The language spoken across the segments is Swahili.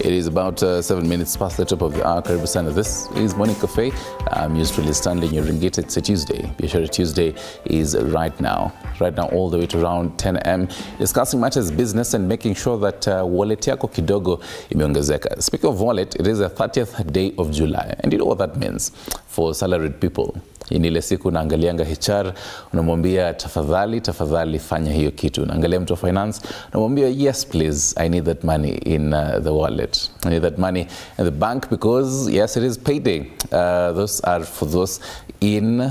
It is about 7 minutes past the top of the hour. Karibu sana. This is Morning Cafe. I'm usually standing in Ringit. It's a Tuesday. Biashara Tuesday is right now all the way to around 10 a.m. discussing matters business and making sure that wallet yako kidogo imeongezeka. Speaking of wallet, it is the 30th day of July. And you know what that means for salaried people. Ile siku unaangalianga HR, unamwambia tafadhali fanya hiyo kitu. Unaangalia mtu wa finance, unamwambia yes please, I need that money in the wallet. I need that money in the bank because yes, it is payday. Those are for those in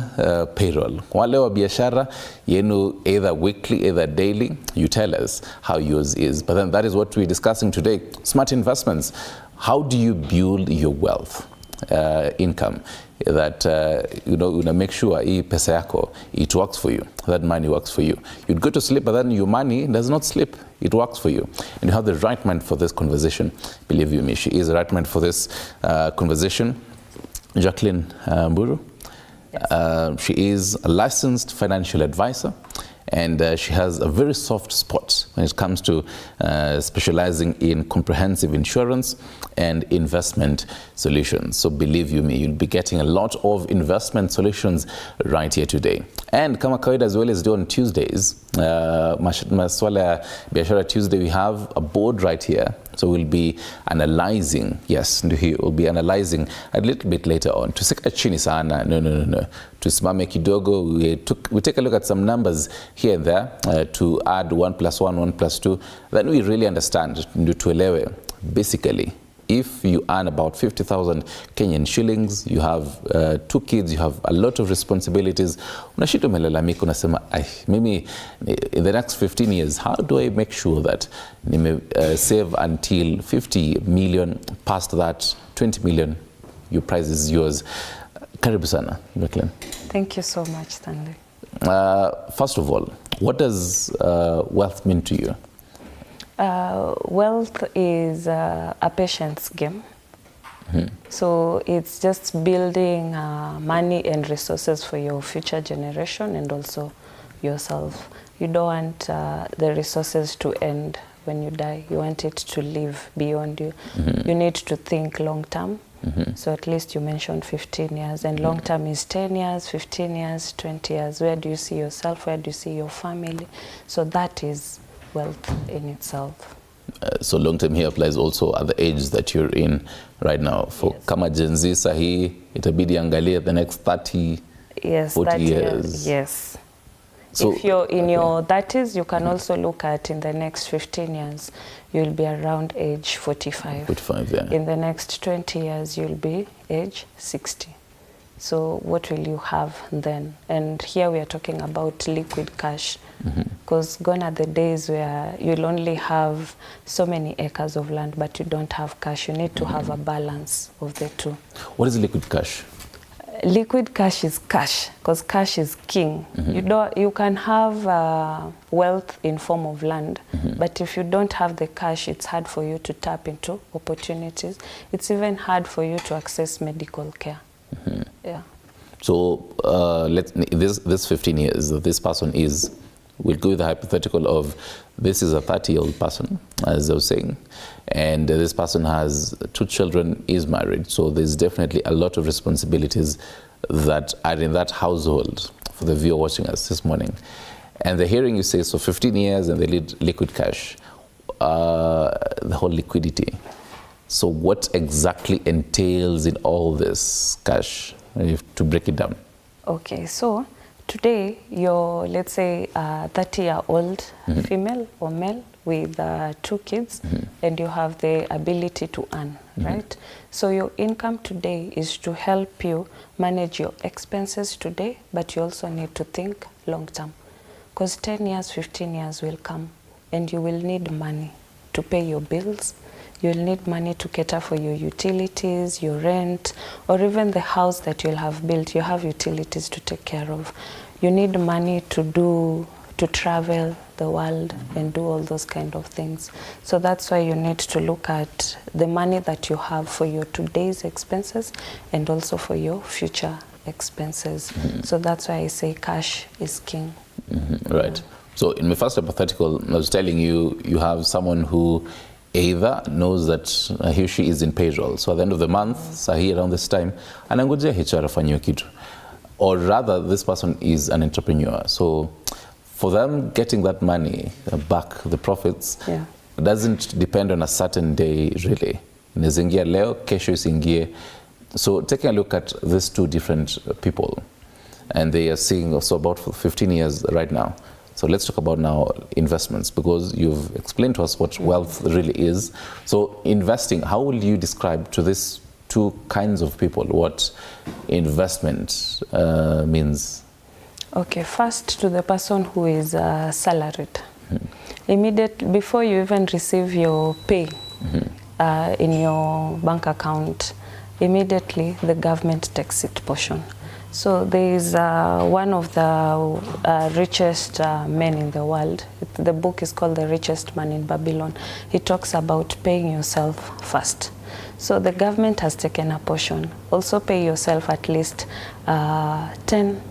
payroll. Wale wa biashara yenu either weekly, either daily, you tell us how yours is. But then that is what we're discussing today. Smart investments. How do you build your wealth? Income that you make sure hii pesa yako it works for you, that money works for you. You'd go to sleep but then your money does not sleep, it works for you, and you have the right mind for this conversation. Believe you me, she is the right mind for this conversation. Jacqueline Mburu. Yes. She is a licensed financial advisor, and she has a very soft spot when it comes to specializing in comprehensive insurance and investment solutions. So believe you me, you'll be getting a lot of investment solutions right here today. And kama kawaida, as well as do on Tuesdays, maswala ya biashara Tuesday, we have a board right here. So we'll be analyzing, yes, we'll be analyzing a little bit later on. Tusika chini sana, no. Tusimame kidogo, we take a look at some numbers here and there to add 1 + 1, 1 + 2. Then we really understand, tuelewe, basically, if you earn about 50,000 Kenyan shillings, you have 2 kids, you have a lot of responsibilities, unashito umelalamika unasema, mimi in the next 15 years, how do I make sure that save until 50 million, past that 20 million, your prize is yours. Karibu sana, Jacqueline. Thank you so much, Stanley. First of all, what does wealth mean to you? Wealth is a patience game. Mm-hmm. So it's just building money and resources for your future generation and also yourself. You don't want the resources to end when you die. You want it to live beyond you. Mm-hmm. You need to think long term. Mm-hmm. So at least you mentioned 15 years, and long term is 10 years, 15 years, 20 years. Where do you see yourself? Where do you see your family? So that is wealth in itself. So long term here applies also at the age that you're in right now. For yes. Kama Gen Z sahi, itabidi angalia the next 30, yes, 40 years. Yes. So, if you're in your 30s, you can also look at in the next 15 years, you'll be around age 45. 45, yeah. In the next 20 years, you'll be age 60. So what will you have then? And here we are talking about liquid cash, because gone are the days where you'll only have so many acres of land, but you don't have cash. You need to have a balance of the two. What is liquid cash? Liquid cash is cash, because cash is king. You can have wealth in form of land, but if you don't have the cash, it's hard for you to tap into opportunities. It's even hard for you to access medical care. Yeah. So this 15 years that this person is, we'll go with the hypothetical of this is a 30-year-old person, as I was saying, and this person has 2 children, is married. So there's definitely a lot of responsibilities that are in that household for the viewer watching us this morning. And the hearing you say, so 15 years and they need liquid cash, the whole liquidity. So what exactly entails in all this cash, to break it down? Okay, so today you're, let's say, a 30-year-old female or male with 2 kids, and you have the ability to earn, right? So your income today is to help you manage your expenses today, but you also need to think long term, because 10 years, 15 years will come, and you will need money to pay your bills. You'll need money to cater for your utilities, your rent, or even the house that you'll have built. You have utilities to take care of. You need money to travel the world and do all those kind of things. So that's why you need to look at the money that you have for your today's expenses and also for your future expenses. So that's why I say cash is king. Right. So in my first hypothetical, I was telling you, you have someone who either knows that he or she is in payroll, so at the end of the month, sahi around this time, anangojea HR afanyiwe kitu. Or rather, this person is an entrepreneur. So for them, getting that money back, the profits, doesn't depend on a certain day, really. Inazingia leo, kesho isingie. So taking a look at these two different people, and they are seeing also about 15 years right now. So let's talk about now investments, because you've explained to us what wealth really is. So investing, how will you describe to these two kinds of people what investment means? Okay, first to the person who is salaried. Immediately before you even receive your pay in your bank account, immediately the government takes its portion. So there is one of the richest men in the world. The book is called The Richest Man in Babylon. He talks about paying yourself first. So the government has taken a portion. Also pay yourself at least 10%.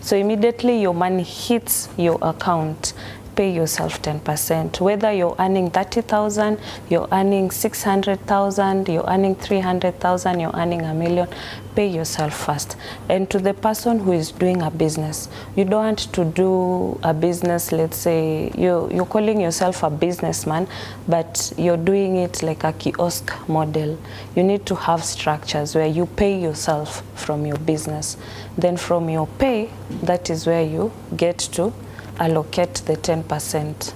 So immediately your money hits your account, pay yourself 10%. Whether you're earning 30,000, you're earning 600,000, you're earning 300,000, you're earning $1 million, pay yourself first. And to the person who is doing a business, you don't want to do a business, let's say you're calling yourself a businessman, but you're doing it like a kiosk model. You need to have structures where you pay yourself from your business. Then from your pay, that is where you get to allocate the 10%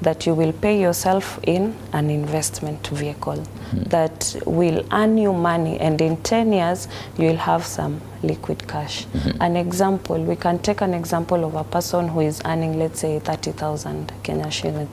that you will pay yourself in an investment vehicle that will earn you money, and in 10 years you will have some liquid cash. An example, we can take an example of a person who is earning, let's say, 30,000 Kenya shillings,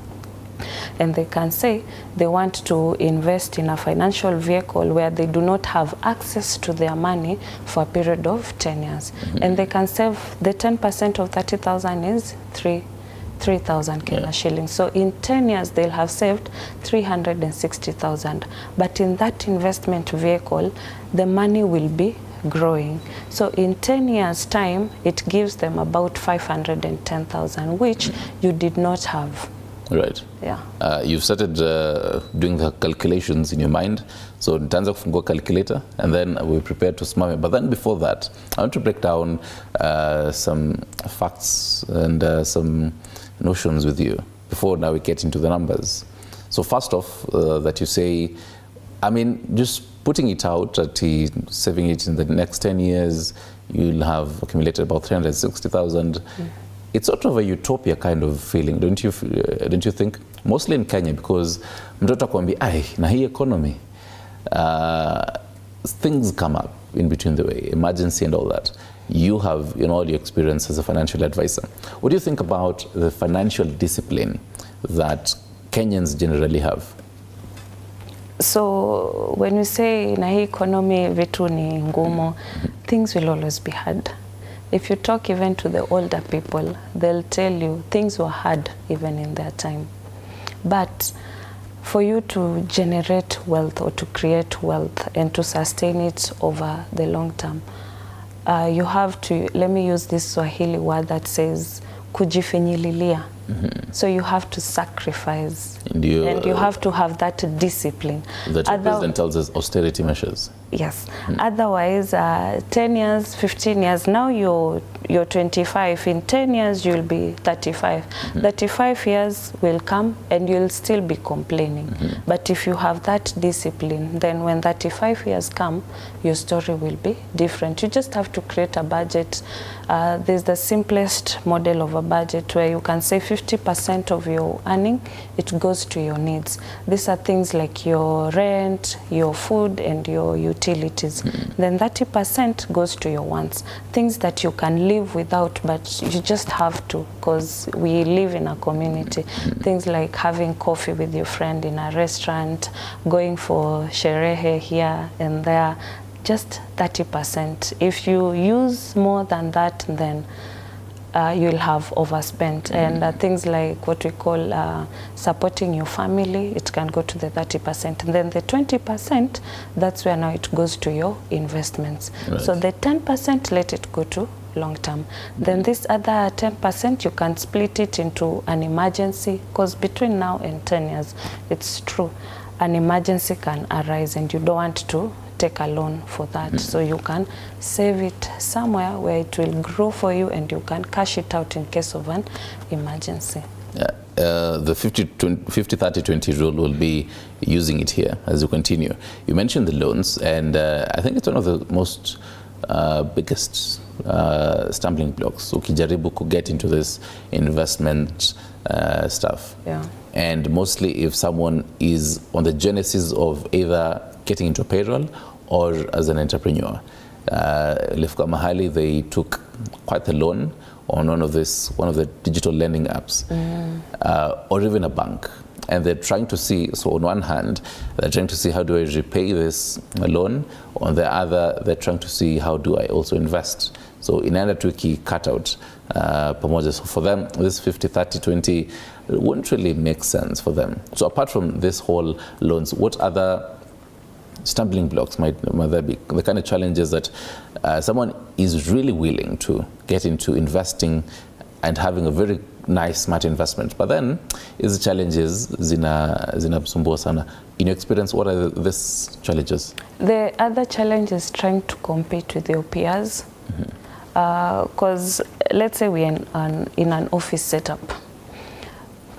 and they can say they want to invest in a financial vehicle where they do not have access to their money for a period of 10 years. And they can save the 10% of 30,000 is 3,000 Kenya shillings. So in 10 years they'll have saved 360,000. But in that investment vehicle, the money will be growing. So in 10 years time, it gives them about 510,000, which you did not have. Right. Yeah. You've started doing the calculations in your mind. So nitaanza kufungua calculator, and then we're prepared to smile. But then before that, I want to break down some facts and some notions with you before now we get into the numbers. So first off, that you say, I mean, just putting it out that saving it in the next 10 years, you'll have accumulated about 360,000. It's sort of a utopia kind of feeling, don't you think? Mostly in Kenya, because mtoto akwambia, na hii economy, things come up in between the way, emergency and all that. You have, all your experience as a financial advisor. What do you think about the financial discipline that Kenyans generally have? So when we say na hii economy vitu ni ngumu, things will always be hard. If you talk even to the older people, they'll tell you things were hard even in their time. But for you to generate wealth or to create wealth and to sustain it over the long term, you have to, let me use this Swahili word that says kujifinyililia. So you have to sacrifice, and you have to have that discipline. That the president tells us austerity measures. Yes. Otherwise, 10 years, 15 years, now you're 25. In 10 years, you'll be 35. 35 years will come and you'll still be complaining. But if you have that discipline, then when 35 years come, your story will be different. You just have to create a budget. There's the simplest model of a budget where you can say 50% of your earning, it goes to your needs. These are things like your rent, your food, and your utilities. Then 30% goes to your wants, things that you can live without, but you just have to, because we live in a community. Things like having coffee with your friend in a restaurant, going for sherehe here and there, just 30%. If you use more than that, then you'll have overspent. And things like what we call supporting your family, it can go to the 30%. And then the 20%, that's where now it goes to your investments. Right. So the 10%, let it go to long term. Then this other 10%, you can split it into an emergency, because between now and 10 years, it's true, an emergency can arise and you don't want to take a loan for that. So you can save it somewhere where it will grow for you and you can cash it out in case of an emergency. The 50-30-20 rule will be using it here as you continue. You mentioned the loans, and I think it's one of the most biggest stumbling blocks. Ukijaribu to get into this investment stuff. Yeah. And mostly if someone is on the genesis of either getting into a payroll or as an entrepreneur. Lifka Mahali, they took quite a loan on one of the digital lending apps, or even a bank. And they're trying to see, so on one hand, they're trying to see how do I repay this loan. On the other, they're trying to see how do I also invest. So in order to cut out pamoja. So for them, this 50-30-20 wouldn't really make sense for them. So apart from this whole loans, what other stumbling blocks might there be? The kind of challenges that someone is really willing to get into investing and having a very nice, smart investment. But then, is the challenges zinamsumbua sana. In your experience, what are these challenges? The other challenge is trying to compete with your peers. Because let's say we're in an office setup.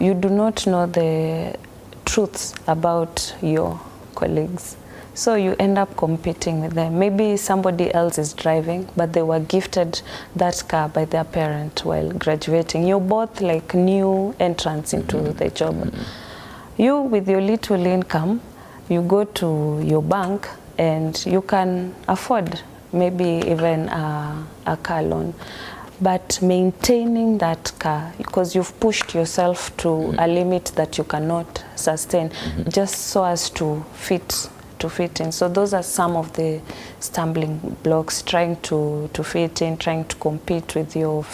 You do not know the truths about your colleagues. So you end up competing with them. Maybe somebody else is driving, but they were gifted that car by their parent while graduating. You're both like new entrants into the job. You, with your little income, you go to your bank and you can afford maybe even a car loan. But maintaining that car, because you've pushed yourself to a limit that you cannot sustain, just so as to fit in. So those are some of the stumbling blocks, trying to fit in, trying to compete with your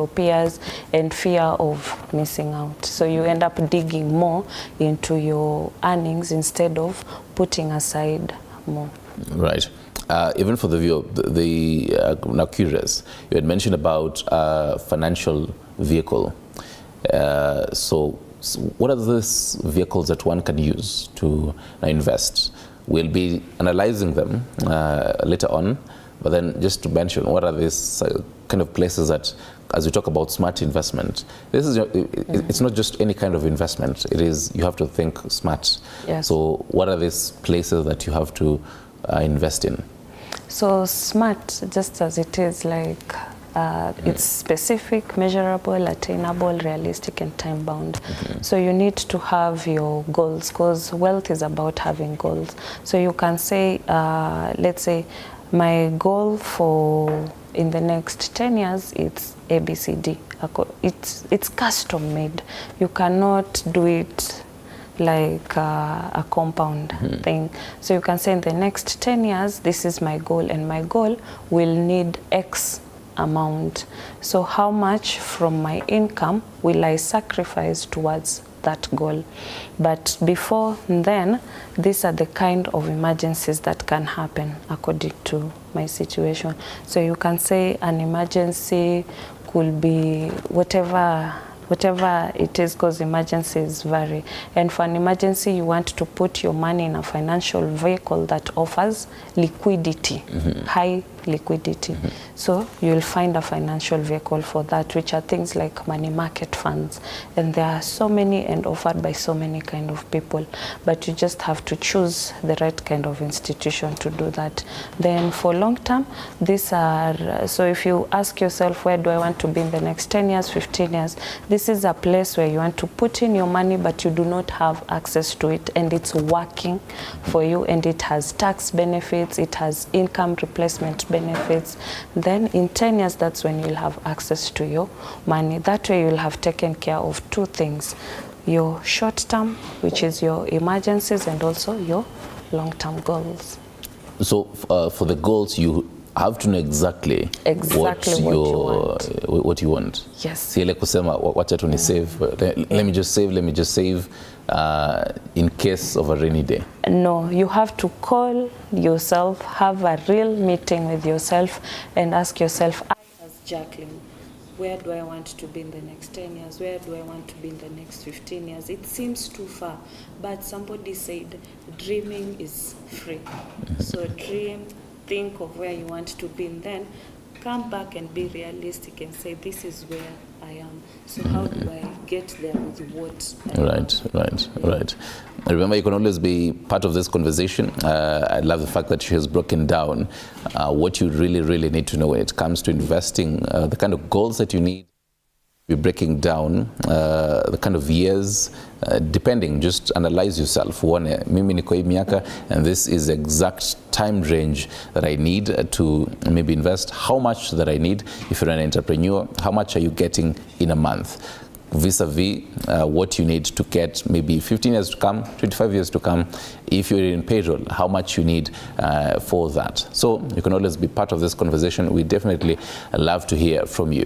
peers, and fear of missing out. So you end up digging more into your earnings instead of putting aside more. Right. Even for the viewer, now curious, you had mentioned about financial vehicle. So what are these vehicles that one can use to invest? We'll be analyzing them later on, but then just to mention, what are these kind of places that, as we talk about smart investment, this is it's not just any kind of investment. It is, you have to think smart. Yes. So what are these places that you have to invest in? So smart, just as it is, like it's specific, measurable, attainable, realistic, and time-bound. So you need to have your goals, because wealth is about having goals. So you can say, let's say, my goal for in the next 10 years, it's ABCD. It's custom made. You cannot do it like a compound thing. So you can say in the next 10 years, this is my goal, and my goal will need X amount. So how much from my income will I sacrifice towards that goal? But before then, these are the kind of emergencies that can happen according to my situation. So you can say an emergency could be whatever it is, because emergencies vary. And for an emergency, you want to put your money in a financial vehicle that offers liquidity, high liquidity. So you'll find a financial vehicle for that, which are things like money market funds. And there are so many and offered by so many kind of people. But you just have to choose the right kind of institution to do that. Then for long term, these are, so if you ask yourself, where do I want to be in the next 10 years, 15 years, this is a place where you want to put in your money, but you do not have access to it, and it's working for you, and it has tax benefits, it has income replacement benefits. Then in 10 years, that's when you'll have access to your money. That way you'll have taken care of two things: your short term, which is your emergencies, and also your long-term goals. So for the goals, you have to know exactly what you want. Yes. Si ile kusema wacha tu ni save. Let me just save in case of a rainy day. No, you have to call yourself, have a real meeting with yourself, and ask yourself, I as Jacqueline, where do I want to be in the next 10 years? Where do I want to be in the next 15 years? It seems too far, but somebody said dreaming is free. So dream, think of where you want to be, and then come back and be realistic and say, this is where I am. So how do I get there with what I Right. Remember, you can always be part of this conversation. I love the fact that she has broken down what you really need to know when it comes to investing, the kind of goals that you need. We're breaking down the kind of years, depending, just analyze yourself. One, mimi niko hii miaka, and this is the exact time range that I need to maybe invest. How much that I need? If you're an entrepreneur, how much are you getting in a month? Vis-a-vis what you need to get maybe 15 years to come, 25 years to come. If you're in payroll, how much you need for that. So you can always be part of this conversation. We definitely love to hear from you.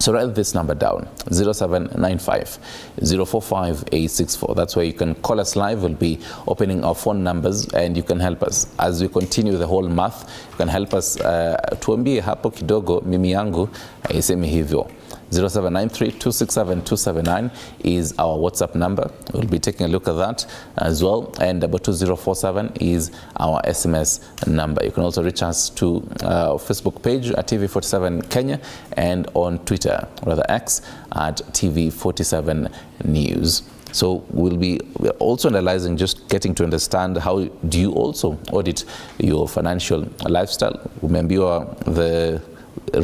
So write this number down, 0795 045 864. That's where you can call us live. We'll be opening our phone numbers and you can help us. As we continue the whole math, you can help us. Tuambie hapo kidogo, mimi yangu haisemi hivyo. 0793-267-279 is our WhatsApp number. We'll be taking a look at that as well. And about 2047 is our SMS number. You can also reach us to our Facebook page at TV47 Kenya and on Twitter, rather X, at TV47 News. So we're also analyzing, just getting to understand how do you also audit your financial lifestyle. Remember the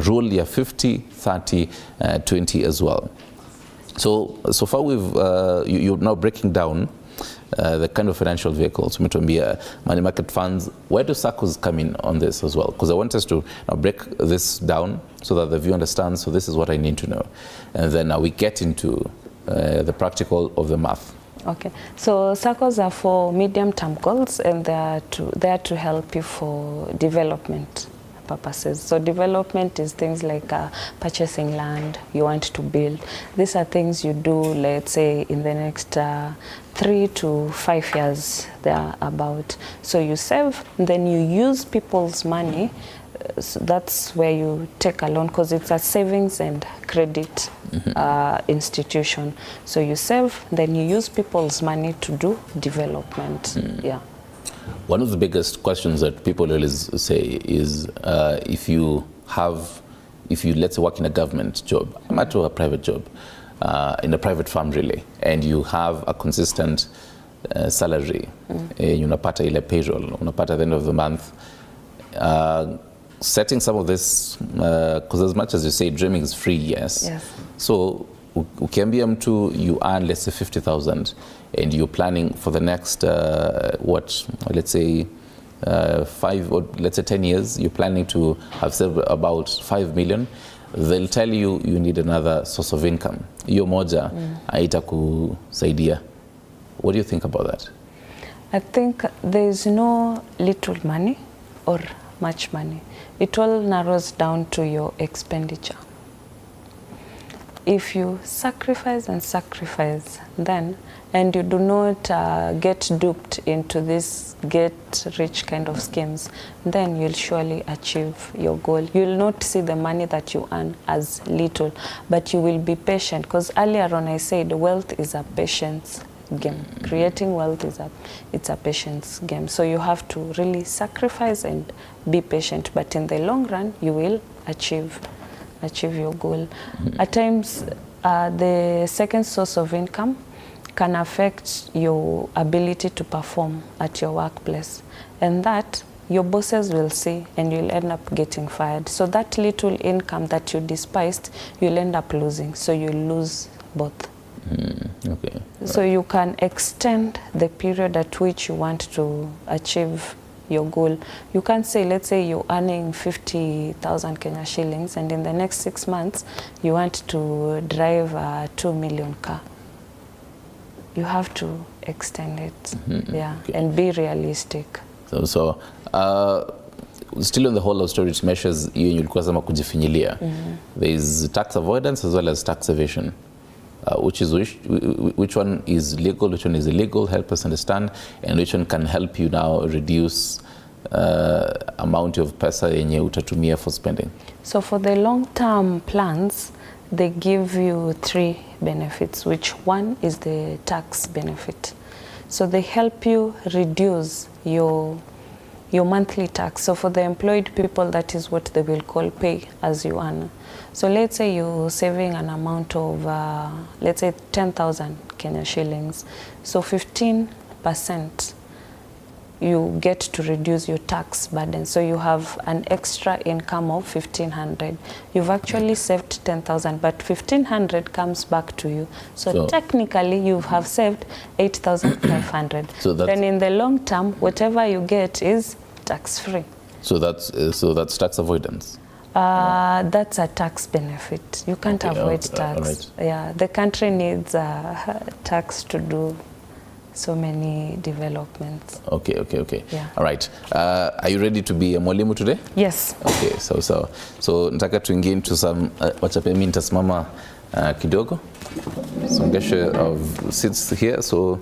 rule ya 50, 30, 20 as well. So far you're now breaking down the kind of financial vehicles. Umetuambia money market funds. Where do SACCOs come in on this as well? Because I want us to now break this down so that the viewer understands, so this is what I need to know. And then now we get into the practical of the math. Okay, so SACCOs are for medium-term goals, and they're to help you for development purposes. So development is things like purchasing land you want to build. These are things you do, let's say, in the next 3 to 5 years thereabout. So you save, then you use people's money. So that's where you take a loan, because it's a savings and credit institution. So you save, then you use people's money to do development. Yeah. One of the biggest questions that people always say is if you let's say work in a government job, not a private job, in a private farm really, and you have a consistent salary, unapata ile payroll, unapata at the end of the month, setting some of this, because as much as you say dreaming is free, yes. So ukiambia mtu you earn, let's say 50,000, and you're planning for the next let's say 5 or let's say 10 years, you're planning to have saved about 5 million, they'll tell you you need another source of income. Hiyo moja haitakusaidia. What do you think about that? I think there is no little money or much money. It all narrows down to your expenditure. If you sacrifice and sacrifice, then, and you do not get duped into this get-rich kind of schemes, then you'll surely achieve your goal. You'll not see the money that you earn as little, but you will be patient, because earlier on I said wealth is a patience game. Creating wealth is it's a patience game. So you have to really sacrifice and be patient, but in the long run, you will achieve your goal. At times, the second source of income can affect your ability to perform at your workplace, and that your bosses will see, and you'll end up getting fired. So that little income that you despised, you'll end up losing. So you lose both. Okay. So you can extend the period at which you want to achieve your goal. You can't say, let's say you're earning 50,000 Kenya shillings, and in the next 6 months you want to drive a 2 million car. You have to extend it, and be realistic. So still on the whole of storage measures, you'll sema kujifinyilia. There is tax avoidance as well as tax evasion. Which one is legal, which one is illegal? Help us understand, and which one can help you now reduce amount of pesa yenye utatumia for spending. So for the long-term plans, they give you 3 benefits, which one is the tax benefit. So they help you reduce your monthly tax. So for the employed people, that is what they will call pay as you earn. So let's say you're saving an amount of, let's say 10,000 Kenya shillings. So 15% you get to reduce your tax burden. So you have an extra income of 1,500. You've actually saved 10,000, but 1,500 comes back to you. So technically you have saved 8,500. So then in the long term, whatever you get is tax-free. So that's tax avoidance. That's a tax benefit. You can't avoid tax. Right. Yeah, the country needs tax to do so many developments. Okay. Yeah. All right. Are you ready to be a mwalimu today? Yes. Okay, so nataka tuingie into some wacha pia mimi nitasimama kidogo. Songeshe of seats here, so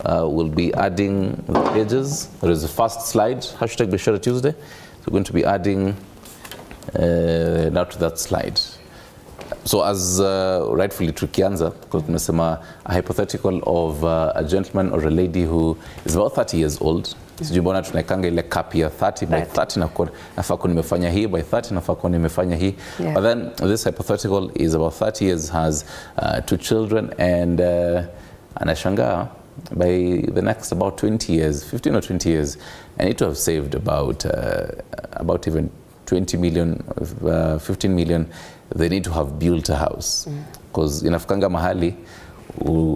we'll be adding the pages. There is a first slide, hashtag Biashara Tuesday. So we're going to be adding now to that slide. So as rightfully tukianza, because tumesema a hypothetical of a gentleman or a lady who is about 30 years old. Sijui mbona tunaikanga ile cap ya 30 by 30 nafaa kuwa nimefanya hii by 30 nafaa kuwa nimefanya hii. But then this hypothetical is about 30 years, has 2 children, and anashangaa by the next about 20 years, 15 or 20 years, I need to have saved about even 20 million, 15 million. They need to have built a house, because inafikanga mahali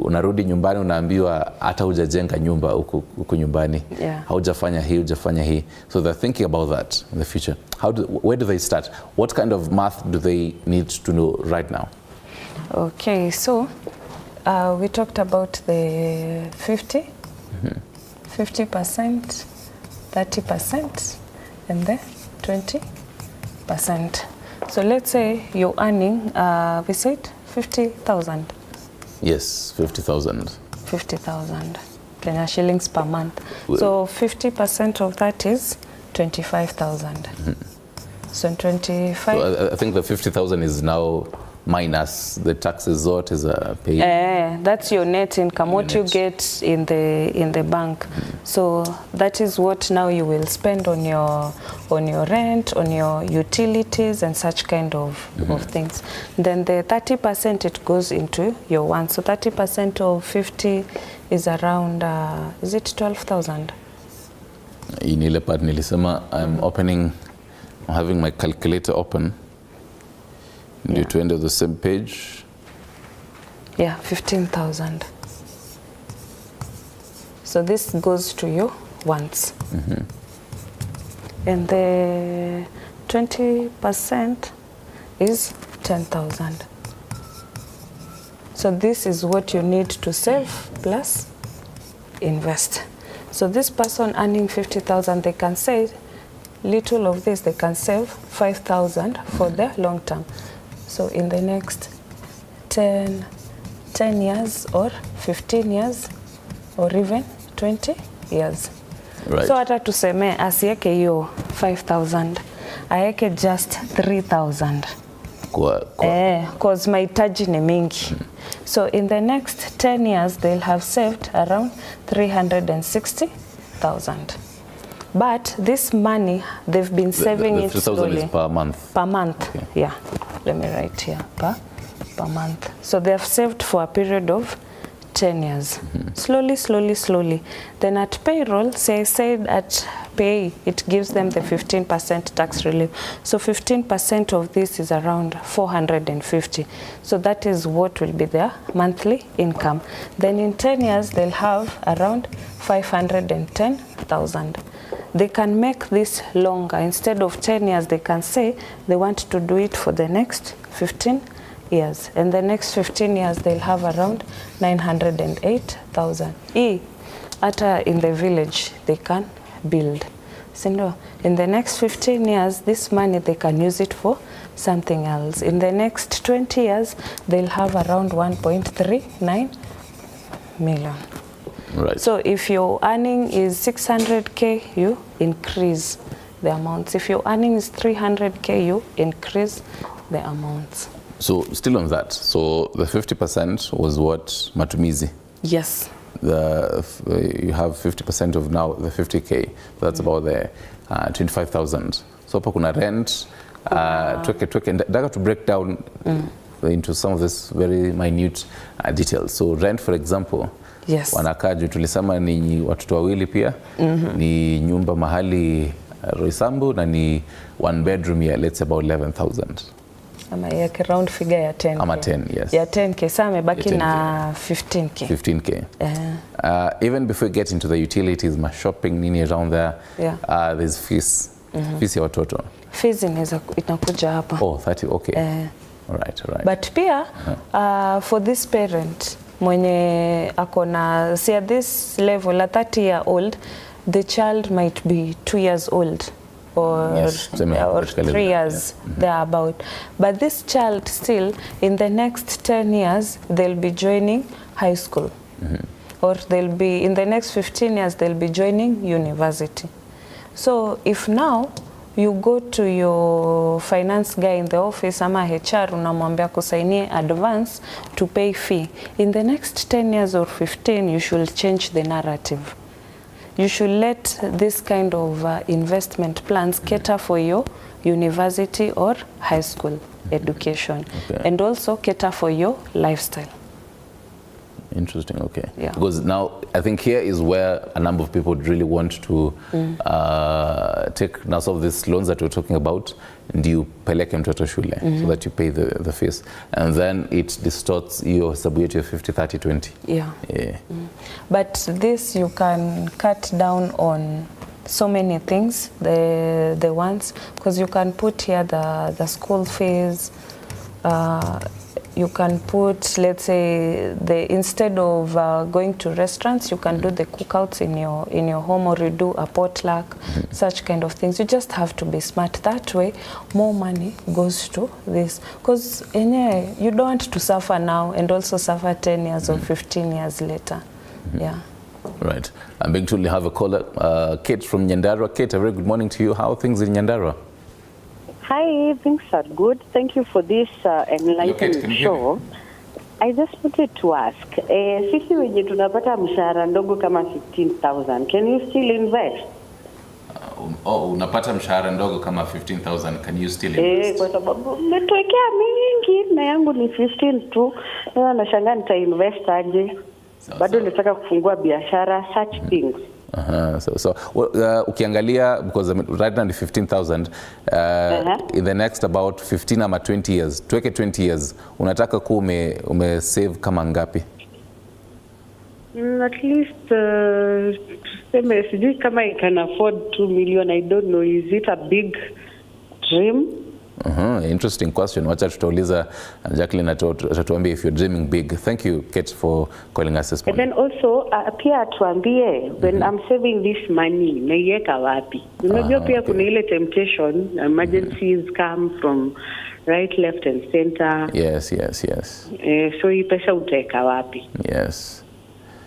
unarudi nyumbani unaambiwa hata hujajenga nyumba huko nyumbani, haujafanya hii. So they're thinking about that in the future. Where do they start? What kind of math do they need to know right now? Okay, so we talked about the 50%, 30%, and the 20%. So let's say you're earning, we said 50,000. Yes, 50,000. 50,000 Kenya shillings per month. So 50% of that is 25,000. So 25. So I think the 50,000 is now minus the taxes what is paid. That's your net income, what you get in the bank. So that is what now you will spend on your rent, on your utilities and such kind of things. Then the 30% it goes into your one. So 30% of 50 is around is it 12,000? In ile part nilisema I'm having my calculator open. Due to end of the same page. Yeah, 15,000. So this goes to you once. And the 20% is 10,000. So this is what you need to save plus invest. So this person earning 50,000, they can save little of this, they can save 5,000 for the long term. So in the next 10 years or 15 years or even 20 years. Right. So hata tuseme asieke hiyo 5,000, aeke just 3,000. Cause mahitaji ni mingi. So in the next 10 years they'll have saved around 360,000. But this money they've been saving the it 3,000 is per month. Per month, okay. Yeah. Let me write here, per month. So they have saved for a period of 10 years. Slowly. Then at payroll, say I said at pay, it gives them the 15% tax relief. So 15% of this is around 450. So that is what will be their monthly income. Then in 10 years, they'll have around 510,000. They can make this longer. Instead of 10 years, they can say they want to do it for the next 15 years. And the next 15 years, they'll have around 908,000. Ata in the village, they can build. So no, in the next 15 years, this money, they can use it for something else. In the next 20 years, they'll have around 1.39 million. Right. So if your earning is 600K, you increase the amounts. If your earning is 300K, you increase the amounts. So still on that, so the 50% was what matumizi? Yes. You have 50% of now the 50K, that's about the 25,000. So hapa kuna rent, daga to break down into some of this very minute details. So rent, for example, yes. Wanakaa juu tulisema ni watoto wawili pia, ni nyumba mahali Roysambu na ni one bedroom ya let's say about 11,000. Ama ya round figure ya 10K. Ama 10, yes. Ya 10K, saa amebaki na 15K. 15K. Even before you get into the utilities, my shopping, nini around there, there's fees. Fees ya watoto. Fees inakuja hapa. Oh, 30, okay. All right. But pia, for this parent, mwenye akona, see at this level, a 30-year-old, the child might be 2 years old. Or 3 years, thereabout. But this child still, in the next 10 years, they'll be joining high school. Or they'll be, in the next 15 years, they'll be joining university. So if now you go to your finance guy in the office, ama HR, unamwambia kusainie advance to pay fee, in the next 10 years or 15, you should change the narrative. You should let this kind of investment plans cater for your university or high school education, and also cater for your lifestyle. Interesting, okay. Yeah. Because now I think here is where a number of people really want to take now some of these loans that we're talking about, and you peleke mtoto shule so that you pay the fees, and then it distorts your hesabu of 50, 30, 20. Yeah. But this you can cut down on so many things, the ones, because you can put here the school fees, you can put, let's say, instead of going to restaurants, you can do the cookouts in your home, or you do a potluck, such kind of things. You just have to be smart. That way, more money goes to this. Because you don't want to suffer now and also suffer 10 years or 15 years later. Yeah. Right. I'm being told to have a caller, Kate from Nyandarua. Kate, a very good morning to you. How are things in Nyandarua? Hi, things are good. Thank you for this enlightening show. I just wanted to ask, sisi wenye tunapata mshahara ndogo kama 15,000, can you still invest? Unapata mshahara ndogo kama 15,000, can you still invest? Kwa sababu umetuwekea mingi na yangu ni 15 tu. Sasa nashangaa nita-invest aje? Bado nataka kufungua biashara, such things. So ukiangalia, because right now ni 15,000, in the next about 15 ama 20 years, tuweke 20 years, unataka kuwa ume-save kama ngapi? At least, sijui kama I can afford 2 million, I don't know, is it a big dream? Interesting question. Wacha tutauliza Jacqueline atatuambia if you're dreaming big. Thank you, Kate, for calling us this morning. And then also, pia tuambie, when I'm saving this money, naiweka wapi? Unajua pia kuna ile temptation, emergencies come from right, left and center. Yes. So hii pesa utaweka wapi? Yes.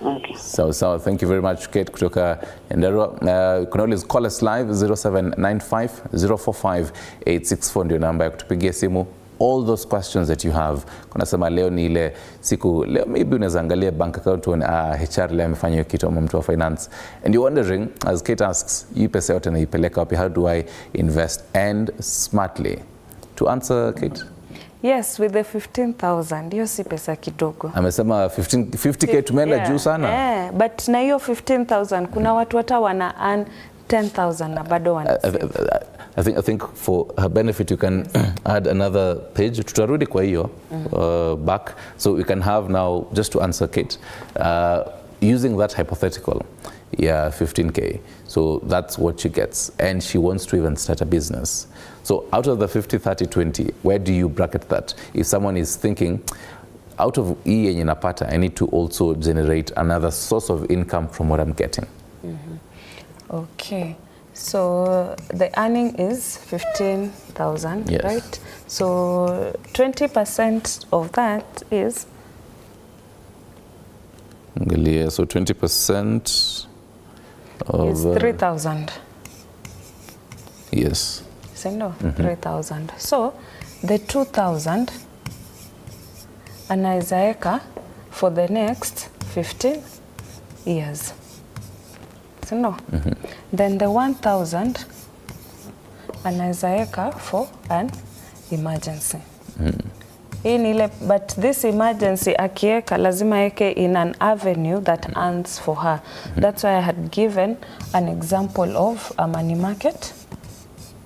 Okay. So thank you very much, Kate, kutoka Nyandarua. You can always call us live 0795 045 864 ndio namba ya kutupigia simu. All those questions that you have. Kuna sema leo ni ile siku, leo maybe unaweza angalia bank account on HR leo amefanya hiyo kitu ama mtu wa finance. And you're wondering, as Kate asks, hii pesa yote naipeleka wapi? How do I invest and smartly? To answer, Kate? Yes, with the 15,000, hiyo si pesa kidogo. Amesema 50K tumeenda juu sana. But na hiyo 15,000, kuna watu hata wana earn 10,000 na bado wana save. I think for her benefit you can add another page. Tutarudi kwa hiyo back. So we can have now, just to answer Kate, using that hypothetical, 15K. So that's what she gets. And she wants to even start a business. So out of the 50, 30, 20, where do you bracket that? If someone is thinking, out of hii yenye napata, I need to also generate another source of income from what I'm getting. Okay. So the earning is 15,000, yes. right? So 20% of that is? So 20% of... is 3,000. Yes. Si ndio? 3,000. So the 2,000 anaweza weka for the next 15 years. Si ndio? Then the 1,000 anaweza weka for an emergency. Hii ni ile, but this emergency akiweka lazima weke in an avenue that earns for her. That's why I had given an example of a money market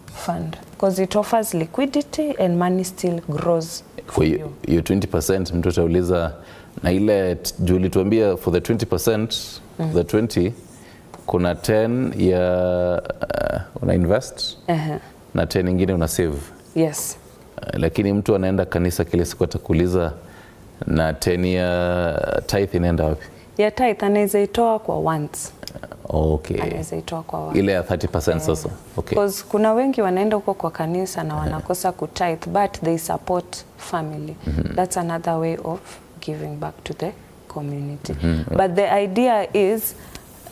fund, because it offers liquidity and money still grows for you. Your 20% mtu atauliza na ile Julie tuambia for the 20%, the 20 kuna 10 ya una invest na 10 nyingine una save. Yes. Lakini mtu anaenda kanisa kile siku atakuuliza na 10 ya tithe inaenda wapi? Ya tithe anaweza itoa kwa once. Okay. Anaweza itoa kwa once. Ile ya 30% sasa. Okay. Because kuna wengi wanaenda huko kwa kanisa na wanakosa kutithe, but they support family. That's another way of giving back to the community. But the idea is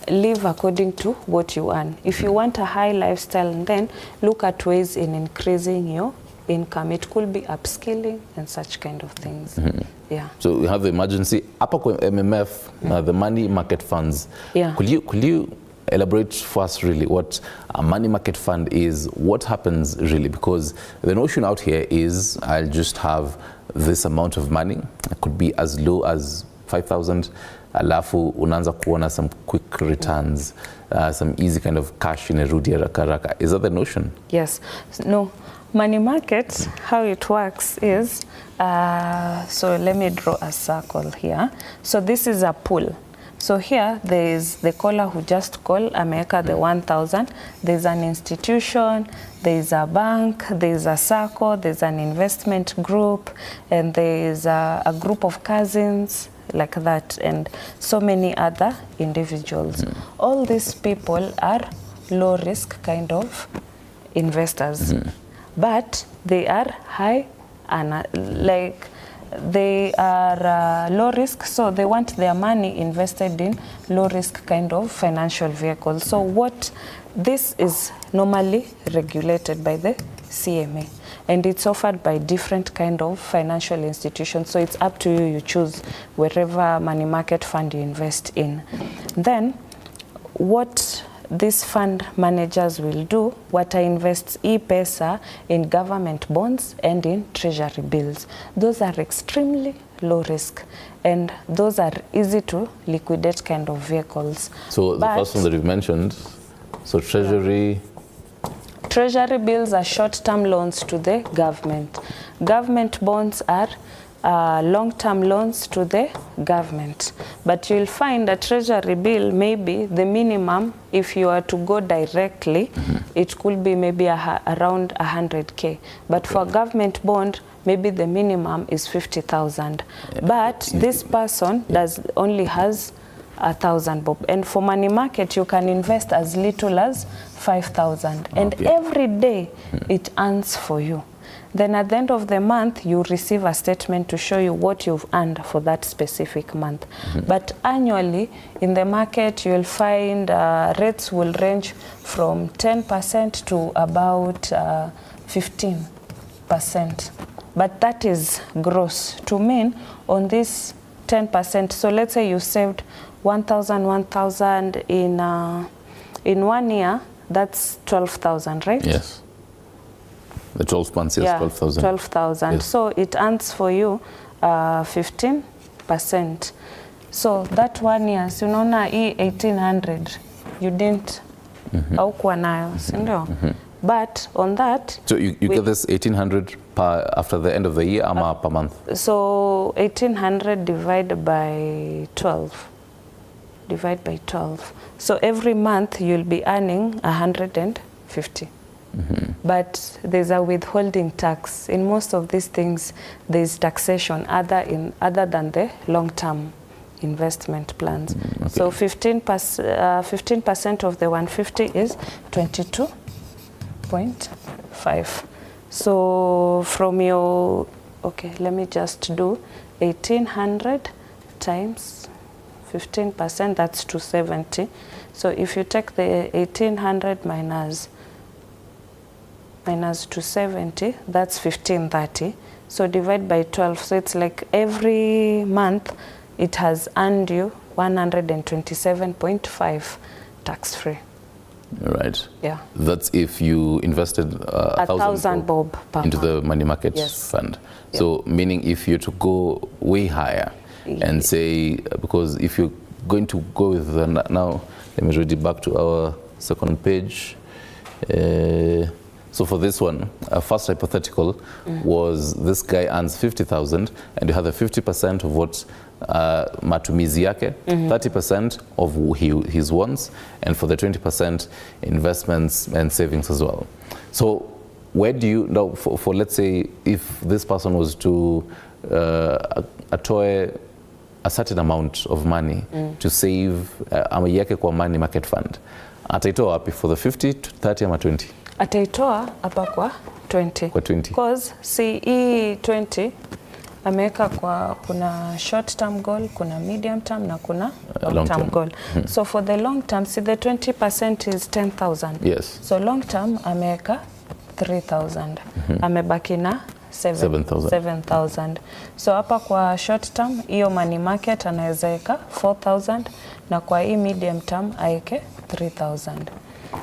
live according to what you earn. If you want a high lifestyle, then look at ways in increasing your income. It could be upskilling and such kind of things. Yeah. So we have the emergency hapa kwa MMF, the money market funds. Yeah. Could you elaborate for us really what a money market fund is? What happens really? Because the notion out here is I'll just have this amount of money. It could be as low as 5,000. Alafu unaanza kuona some quick returns, some easy kind of cash inarudi haraka haraka. Is that the notion? Yes. No. Money market, how it works is, so let me draw a circle here. So this is a pool. So here there is the caller who just called, ameweka the 1,000. There's an institution, there's a bank, there's a circle, there's an investment group, and there's a group of cousins like that, and so many other individuals. All these people are low risk kind of investors. But they are high and like they are low risk, so they want their money invested in low risk kind of financial vehicles. So what this is normally regulated by the CMA, and it's offered by different kind of financial institutions. So it's up to you, you choose wherever money market fund you invest in. Then what these fund managers will do, invest e-pesa in government bonds and in treasury bills. Those are extremely low risk, and those are easy to liquidate kind of vehicles. So the first one that you've mentioned, so treasury... Treasury bills are short-term loans to the government. Government bonds are long-term loans to the government. But you'll find a treasury bill, maybe the minimum, if you are to go directly, it could be maybe around 100K. But for government bond, maybe the minimum is 50,000. But this person only has 1,000 bob. And for money market, you can invest as little as 5,000. And every day it earns for you. Then at the end of the month, you receive a statement to show you what you've earned for that specific month. But annually, in the market, you'll find rates will range from 10% to about 15%. But that is gross. To mean on this 10%, so let's say you saved 1,000 in 1 year, that's 12,000, right? Yes. The 12 months, yes, 12,000. 12,000. Yes. So it earns for you 15%. So that 1 year, so unaona hii 1,800, you didn't, haukuwa nayo, si ndio? But on that... So you get this 1,800 after the end of the year, ama per month? So 1,800 divided by 12. Divide by 12. So every month you'll be earning 150. But there's a withholding tax. In most of these things, there's taxation other than the long-term investment plans. So 15% of the 150 is 22.5. So from your, let me just do 1,800 times 15%, that's 270. So if you take the 1,800 minus minus 270, that's 1530. So divide by 12, so it's like every month it has earned you 127.5 tax-free. Right. Yeah. That's if you invested 1,000 bob per into month. the money market fund. Yep. So meaning if you to go way higher and say, because if you're going to go with the, now let me read it back to our second page. So for this one, a first hypothetical was this guy earns 50,000 and you have the 50% of what matumizi yake, 30% of his wants, and for the 20% investments and savings as well. So where do you, now for let's say if this person was to atoe a certain amount of money to save ama yake kwa money market fund, ataitoa wapi for the 50 to 30 ama 20? Ataitoa hapa kwa 20. Kwa 20. Because see hii 20 ameweka kwa, kuna short term goal, kuna medium term na kuna long term goal. So for the long term, see the 20% is 10,000. Yes. So long term ameweka 3,000. Amebaki na 7,000. So hapa kwa short term hiyo money market anaweza weka 4,000 na kwa hii medium term aeke 3,000.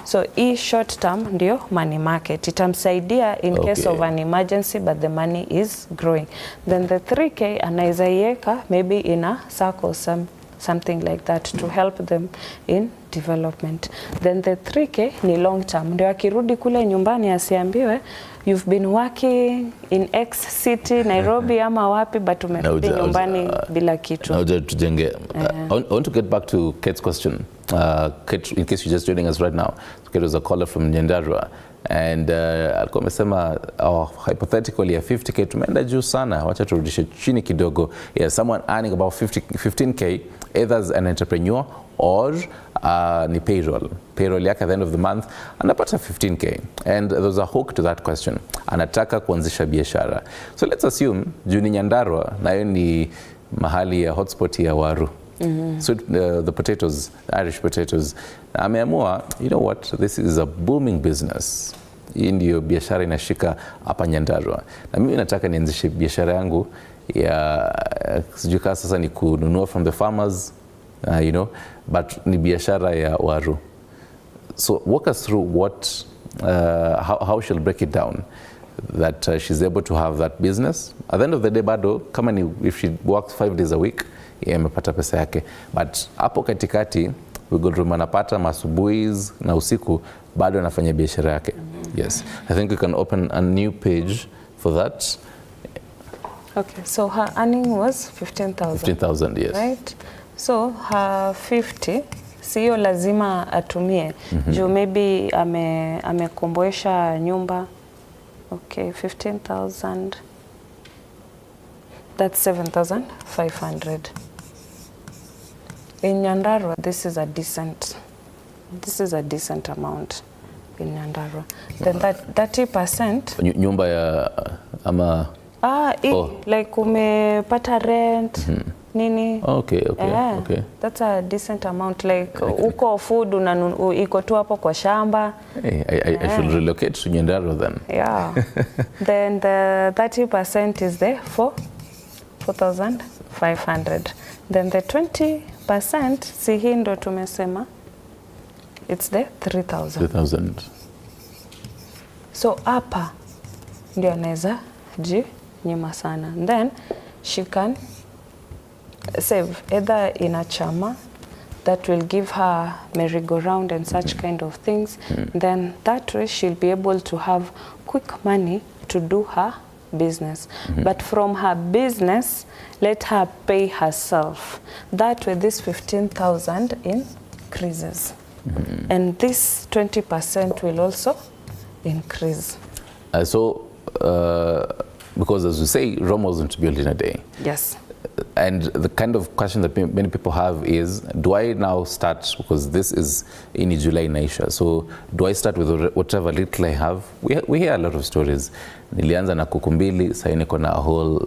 So hii short term ndio money market, itamsaidia in case of an emergency but the money is growing. Then the 3K anaweza iweka maybe in a circle, something like that to help them in development. Then the 3K ni long term, ndio akirudi kule nyumbani asiambiwe you've been working in X city Nairobi ama wapi but umerudi nyumbani bila kitu. I want to get back to Kate's question. Kate, in case you're just joining us right now, Kate was a caller from Nyandarua and alikuwa amesema hypothetically ya 50K tumeenda juu sana, wacha turudishe chini kidogo. Yeah, someone earning about 15K either as an entrepreneur or ni payroll yake at the end of the month anapata 15K, and there's a hook to that question, anataka kuanzisha biashara. So let's assume juu ni Nyandarua na hiyo ni mahali ya hotspot ya waru. So the potatoes, Irish potatoes, ameamua, you know what, this is a booming business. Hii ndio biashara inashika hapa Nyandarua. Na mimi nataka nianzishe biashara yangu ya sijui kama sasa ni kununua from the farmers, you know, but ni biashara ya waru. So walk us through what, how she'll break it down, that she's able to have that business. At the end of the day bado, kama ni if she works 5 days a week, amepata pesa yake. But hapo katikati Wiggle anapata masubuhi na usiku bado anafanya biashara yake. Yes, I think we can open a new page for that. Okay, so her earning was 15,000. 15,000, yes. Right? So her 50, sio lazima atumie. Juu maybe amekomboesha nyumba. Okay, 15,000. That's 7,500. In Nyandarua, this is a decent amount in Nyandarua. Then that 30%. Nyumba ya ama like umepata rent nini. Okay. That's a decent amount, like uko food iko tu hapo kwa shamba. I should relocate to Nyandarua then. Yeah. Then the 30% is there for 4,500. Then the 20%, si hii ndo tumesema, it's the 3,000. 3,000. So hapa ndio anaweza nyima sana. And then she can save either in a chama that will give her merry-go-round and such kind of things. Then that way she'll be able to have quick money to do her business. But from her business, let her pay herself. That way this 15,000 increases. And this 20% will also increase. Because as you say, Rome wasn't built in a day. Yes. And the kind of question that many people have is, do I now start, because this is in July in Aisha, so do I start with whatever little I have? We hear a lot of stories. Nilianza na kuku mbili, sasa niko na a whole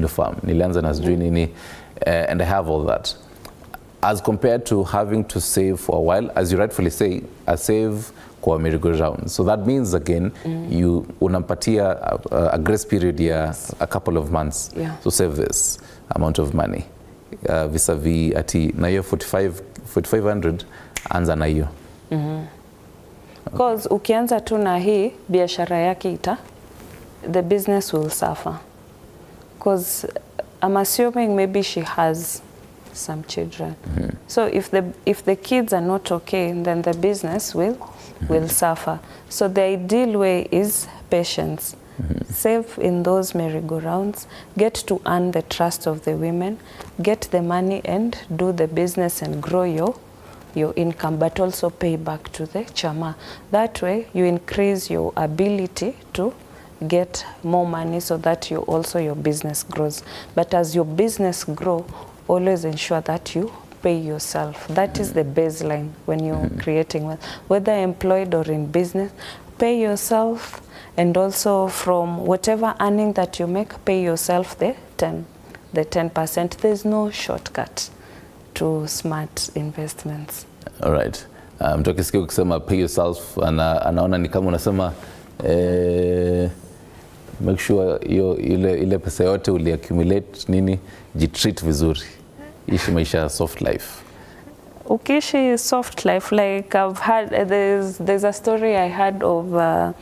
farm. Nilianza na sijui nini, and I have all that. As compared to having to save for a while, as you rightfully say, a save kwa merry-go-round. So that means again you unampatia a grace period ya a couple of months to save this amount of money. Vis-a-vis ati na hiyo 4500 anza na hiyo. Because ukianza tu na hii biashara yake the business will suffer. Because I'm assuming maybe she has some children. So if the kids are not okay, then the business will suffer. So the ideal way is patience. Save in those merry-go-rounds, get to earn the trust of the women, get the money and do the business and grow your income, but also pay back to the chama. That way you increase your ability to get more money so that your business grows. But as your business grow, always ensure that you pay yourself. That is the baseline when you're creating wealth. Whether employed or in business, pay yourself, and also from whatever earning that you make, pay yourself the 10%. There's no shortcut to smart investments. All right. Mtu akisikia ukisema pay yourself, anaona ni kama unasema make sure ile pesa yote accumulate nini, jitreat vizuri, ishi maisha soft life. Ukiishi soft life, like I've had, there's a story I had of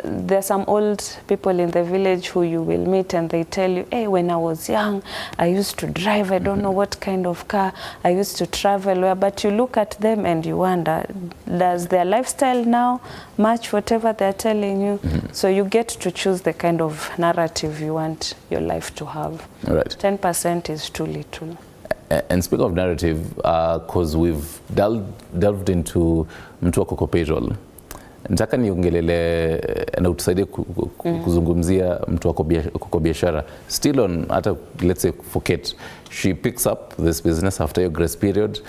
there are some old people in the village who you will meet and they tell you, hey, when I was young, I used to drive, I don't know what kind of car, I used to travel where, but you look at them and you wonder, does their lifestyle now match whatever they're telling you? So you get to choose the kind of narrative you want your life to have. Right. 10% is too little. And speak of narrative, because we've delved into mtu wako kwa payroll. Nataka niongelele na utusaidie kuzungumzia mtu wako kwa biashara. Still on, let's say for Kate, she picks up this business after your grace period.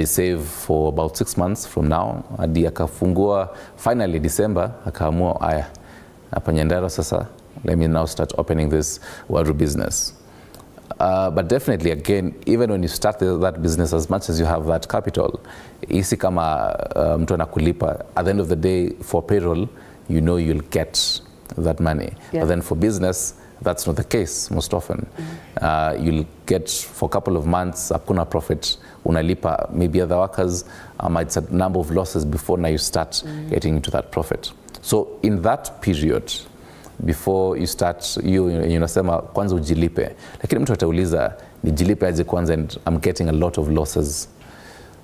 Save for about 6 months from now. Hadi akafungua finally December, akaamua aya, hapa Nyandarua sasa, let me now start opening this waru business. But definitely, again, even when you start that business, as much as you have that capital, isi kama mtu anakulipa, at the end of the day, for payroll, you know you'll get that money. But then for business, that's not the case most often. You'll get for a couple of months, hakuna profit, unalipa maybe other workers, it's a number of losses before now you start getting into that profit. So in that period, before you start, you nasema kwanza ujilipe, lakini mtu atauliza nijilipe aje kwanza, and I'm getting a lot of losses.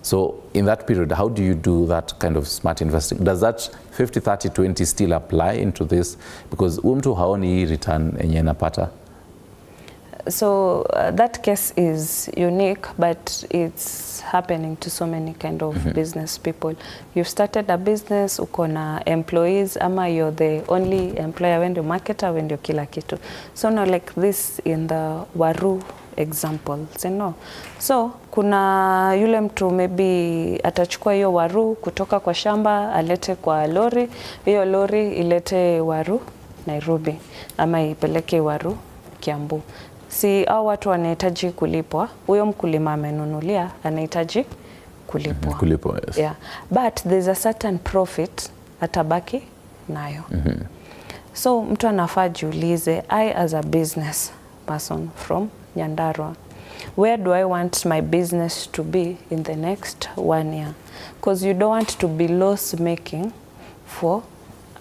So in that period, how do you do that kind of smart investing? Does that 50-30-20 still apply into this? Because mtu haoni hii return enye anapata. So that case is unique, but it's happening to so many kind of business people. You've started a business, uko na employees, ama you're the only employer, when you're marketer, when you're kila kitu. So now like this in the waru example, so kuna yule mtu maybe atachukua hiyo waru kutoka kwa shamba alete kwa lori, hiyo lori ilete waru Nairobi ama ipeleke waru Kiambu. Si au watu wanahitaji kulipwa, huyo mkulima amenunulia anahitaji kulipwa. Kulipwa, yes. Yeah. But there's a certain profit atabaki nayo. So mtu anafaa jiulize, I as a business person from Nyandarua, where do I want my business to be in the next 1 year? Because you don't want to be loss making for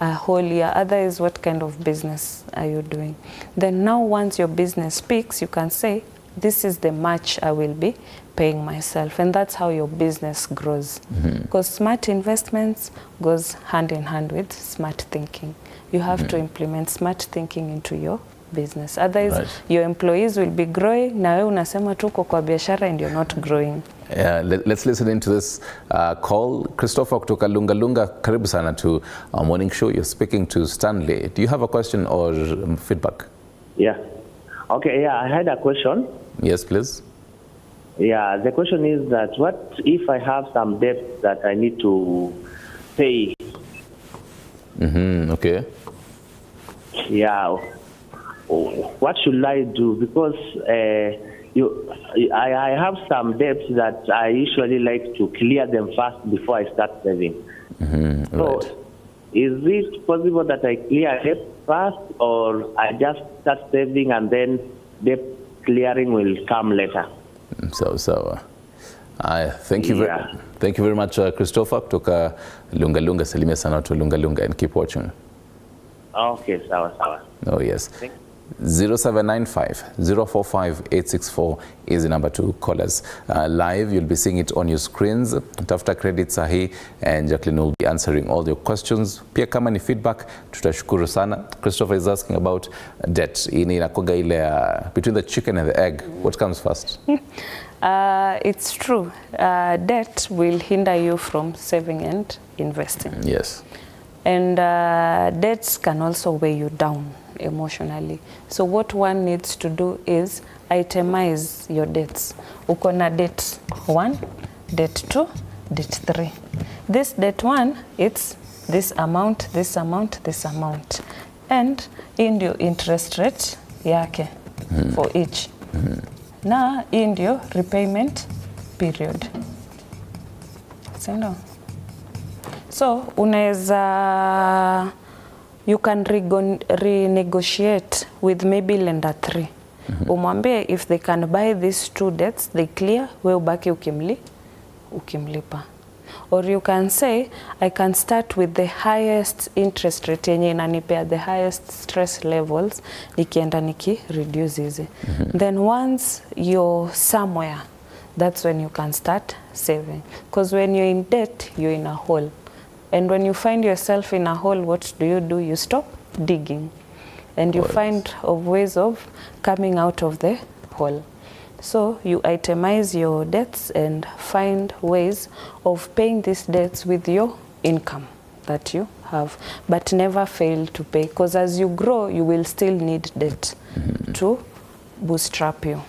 a whole year. Otherwise, what kind of business are you doing? Then now once your business peaks, you can say, this is the much I will be paying myself. And that's how your business grows. Because smart investments goes hand in hand with smart thinking. You have to implement smart thinking into your business. Otherwise, your employees will be growing, na wewe unasema tuko kwa biashara and you're not growing. Yeah, let's listen into this call. Christopher kutoka Lunga Lunga, karibu sana to our morning show. You're speaking to Stanley. Do you have a question or feedback? Yeah. Okay, yeah, I had a question. Yes, please. Yeah, the question is that what if I have some debt that I need to pay? Okay. Yeah. What should I do? Because I have some debts that I usually like to clear them first before I start saving. So, is it possible that I clear debt first, or I just start saving and then debt clearing will come later? Thank you very much, Christopher, kutoka Lunga Lunga. Salimia sana watu Lunga Lunga and keep watching. Okay, sawa. Oh yes. 0795 045 864 is the number to call us. Live, you'll be seeing it on your screens. Tafuta credit sahi, and Jacqueline will be answering all your questions. Pia kama ni feedback, tutashukuru sana. Christopher is asking about debt. Ini inakuga ile between the chicken and the egg, what comes first? It's true. Debt will hinder you from saving and investing. Yes. And debts can also weigh you down emotionally. So what one needs to do is itemize your debts. Uko na debt 1, debt 2, debt 3. This debt 1, it's this amount, this amount, this amount. And in your interest rate yake for each. Na in your repayment period. So unaweza, you can renegotiate with maybe lender 3. Umwambie if they can buy these 2 debts, they clear, we ubaki ukimlipa. Or you can say, I can start with the highest interest rate yenye inanipea the highest stress levels, nikienda reduce hizi. Then once you're somewhere, that's when you can start saving. Because when you're in debt, you're in a hole. And when you find yourself in a hole, what do? You stop digging. And you find ways of coming out of the hole. So you itemize your debts and find ways of paying these debts with your income that you have, but never fail to pay. Because as you grow, you will still need debt to bootstrap you.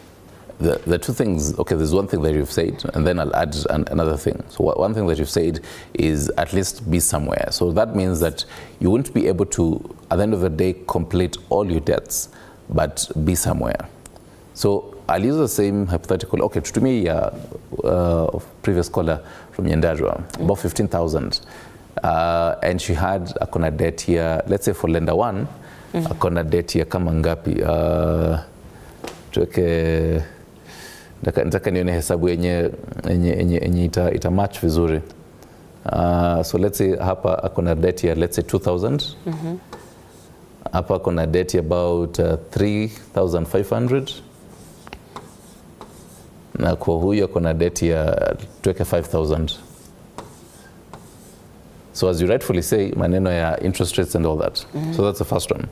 The two things, okay, there's one thing that you've said, and then I'll add another thing. So one thing that you've said is at least be somewhere. So that means that you won't be able to, at the end of the day, complete all your debts, but be somewhere. So I'll use the same hypothetical. Okay, to me, previous caller from Nyandarua, about 15,000. And she had akona debt here, let's say for lender 1, akona debt here kama ngapi? Tuweke, nataka nione hesabu yenye ita match vizuri. So let's say hapa akona debt here, let's say 2,000. Hapa akona debt about 3,500. Na kwa huyu akona debt ya tuweke 5,000. So as you rightfully say, maneno ya interest rates and all that. So that's the first one.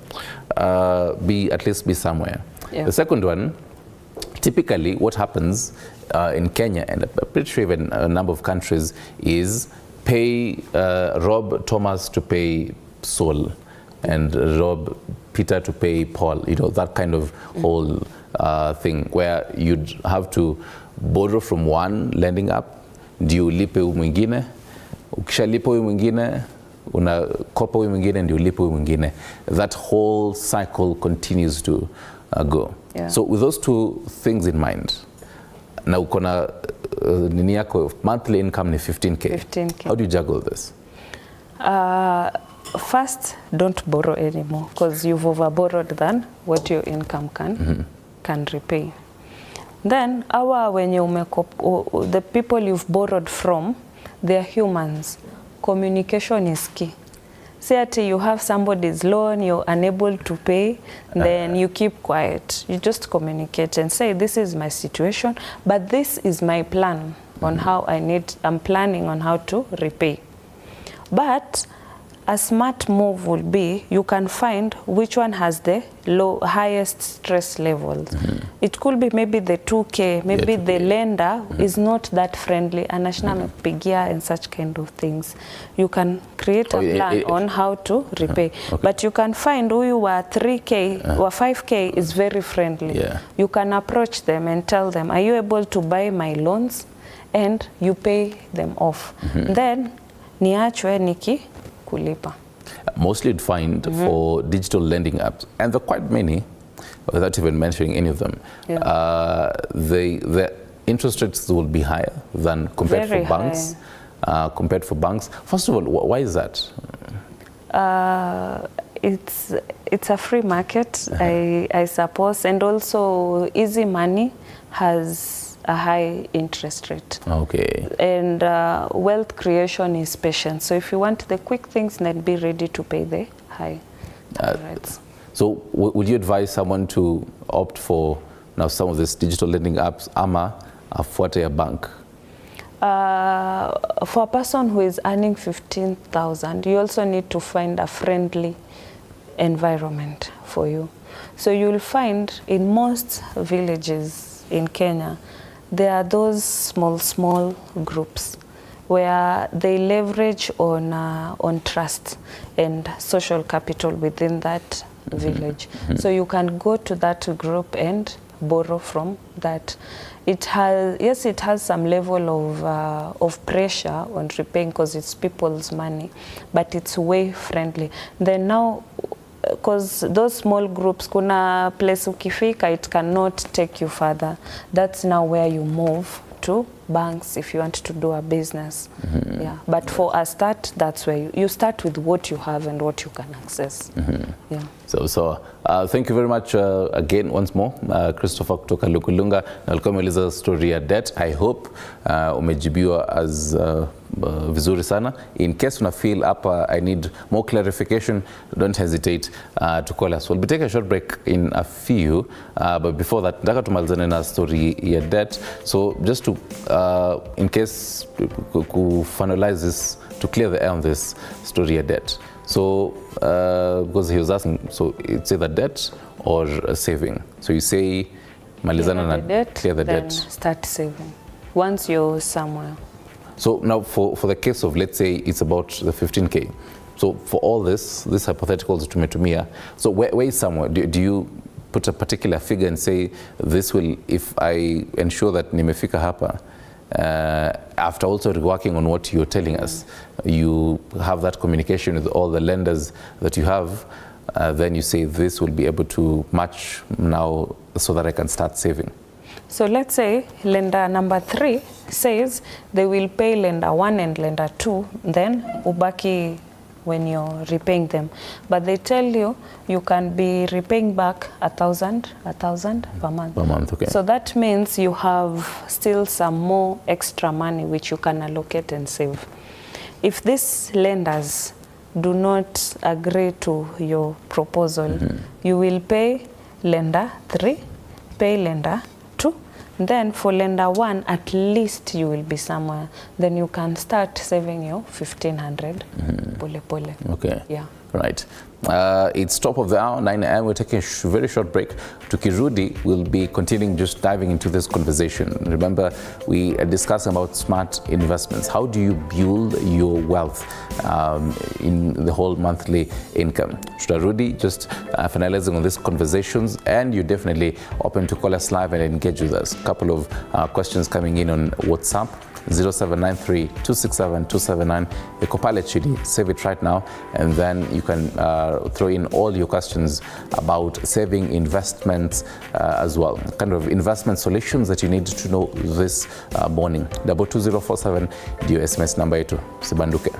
At least be somewhere. Yeah. The second one, typically what happens in Kenya and I'm pretty sure even a number of countries is rob Thomas to pay Saul and rob Peter to pay Paul. You know, that kind of whole thing where you'd have to borrow from one lending up, ndio ulipe huyu mwingine, ukishalipa huyu mwingine unakopa huyu mwingine ndio ulipe huyu mwingine. That whole cycle continues to go. Yeah. So with those two things in mind, na uko na nini yako monthly income ni 15K. 15K. How do you juggle this? First, don't borrow anymore because you've overborrowed than what your income can repay. Then the people you've borrowed from, they're humans. Communication is key. Say that you have somebody's loan, you're unable to pay, then you keep quiet. You just communicate and say, this is my situation, but this is my plan on how I'm planning on how to repay. But a smart move will be, you can find which one has the highest stress levels. It could be maybe the 2K, maybe the lender is not that friendly, anashina mepigia and such kind of things. You can create a plan on how to repay. But you can find who you are 3K or 5K is very friendly. You can approach them and tell them, are you able to buy my loans? And you pay them off. Then, niachwe niki kulipa. Mostly you'd find for digital lending apps, and there are quite many, without even mentioning any of them, the interest rates will be higher than compared Very for banks. compared for banks. First of all, why is that? It's a free market, I suppose, and also easy money has a high interest rate. Okay. And wealth creation is patient. So if you want the quick things, then be ready to pay the high rates. So would you advise someone to opt for now some of these digital lending apps, ama afuate a bank? For a person who is earning 15,000, you also need to find a friendly environment for you. So you'll find in most villages in Kenya, there are those small groups where they leverage on trust and social capital within that village. So you can go to that group and borrow from that. It has some level of pressure on repaying because it's people's money, but it's way friendly. Then now, because those small groups, kuna place ukifika, it cannot take you further. That's now where you move to banks if you want to do a business. Yeah, but for a start, that's where you start with what you have and what you can access. Yeah. So thank you very much again once more, Christopher kutoka Lukulunga. Na alikuwa ameeleza story ya debt. I hope umejibiwa as vizuri sana. In case una feel I need more clarification, don't hesitate to call us. We'll be taking a short break in a few, but before that, nataka tumalizane na story ya debt. So just to, in case to finalize this, to clear the air on this story ya debt. So, because he was asking, so it's either debt or saving. So you say, malizana na clear the debt. Start saving once you're somewhere. So now for the case of, let's say it's about the 15K. So for all this hypothetical tumetumia, so where is somewhere? Do you put a particular figure and say, this will, if I ensure that nimefika hapa, after also working on what you're telling us, you have that communication with all the lenders that you have, then you say this will be able to match now so that I can start saving. So let's say lender number 3 says they will pay lender 1 and lender 2, then ubaki when you're repaying them. But they tell you you can be repaying back 1,000 per month. Per month, okay. So that means you have still some more extra money which you can allocate and save. If these lenders do not agree to your proposal, you will pay lender 3, pay lender 2. Then for lender 1, at least you will be somewhere. Then you can start saving your 1,500 pole pole. Okay. Yeah. Right. It's top of the hour, 9 a.m. We're taking a very short break. Tukirudi, we'll be continuing just diving into this conversation. Remember, we are discussing about smart investments. How do you build your wealth in the whole monthly income? Tutarudi, just finalizing on these conversations, and you're definitely open to call us live and engage with us. A couple of questions coming in on WhatsApp. 0793-267-279. Ekopale chini, save it right now, and then you can throw in all your questions about saving, investments as well. Kind of investment solutions that you need to know this morning. 22047 ndio SMS namba yetu. Sibanduke.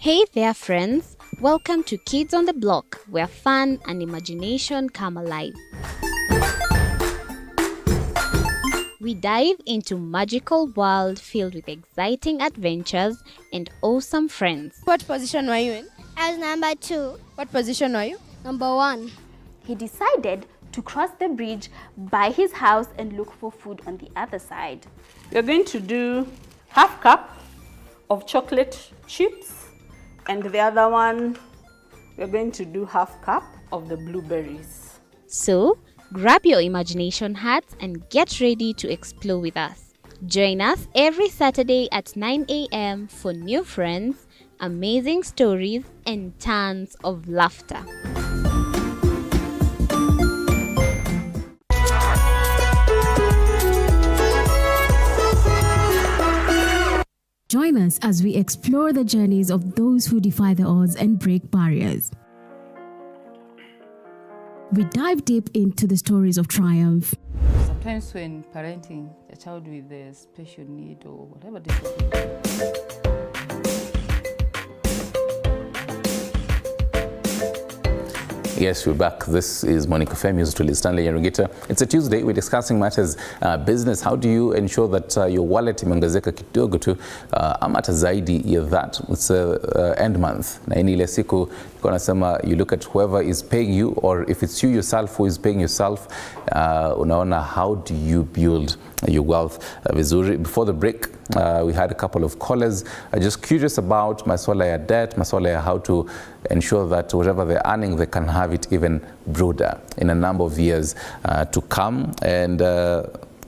Hey there friends, welcome to Kids on the Block, where fun and imagination come alive. We dive into magical world filled with exciting adventures and awesome friends. What position were you in? I was number 2. What position were you? Number 1. He decided to cross the bridge by his house and look for food on the other side. You're going to do half cup of chocolate chips, and the other one, we're going to do half cup of the blueberries. So, grab your imagination hats and get ready to explore with us. Join us every Saturday at 9 a.m. for new friends, amazing stories, and tons of laughter. Join us as we explore the journeys of those who defy the odds and break barriers. We dive deep into the stories of triumph. Sometimes when parenting a child with a special need or whatever disability. Yes, we're back. This is Morning Cafe, Music Stanley Nyarugita. It's a Tuesday. We're discussing matters business. How do you ensure that your wallet imeongezeka kidogo tu ama hata zaidi ya that? It's end month. Na ile siku nasema you look at whoever is paying you, or if it's you yourself who is paying yourself, unaona how do you build your wealth vizuri. Before the break, we had a couple of callers just curious about maswala ya debt, maswala ya how to ensure that whatever they're earning, they can have it even broader in a number of years to come. And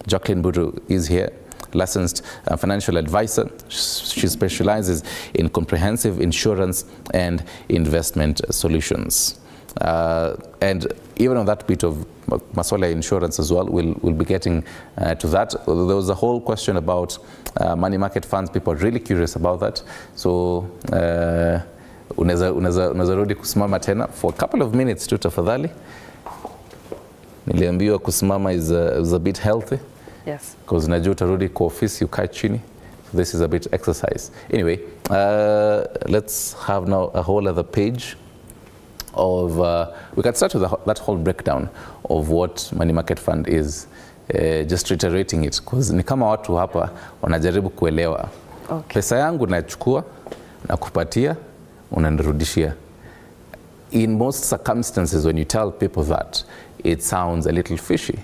Jacqueline Buru is here, licensed financial advisor. She specializes in comprehensive insurance and investment solutions. And even on that bit of maswala insurance as well, we'll be getting to that. There was a whole question about money market funds. People are really curious about that. So unaweza rudi kusimama tena for a couple of minutes tu tafadhali. Niliambiwa kusimama is a bit healthy. Yes. Because najua utarudi kwa ofisi ukae chini. This is a bit exercise. Anyway, let's have now a whole other page of, we can start with that whole breakdown of what money market fund is. Just reiterating it, because ni kama watu hapa wanajaribu kuelewa. Okay. Pesa yangu nachukua, nakupatia, unanirudishia. In most circumstances, when you tell people that, it sounds a little fishy.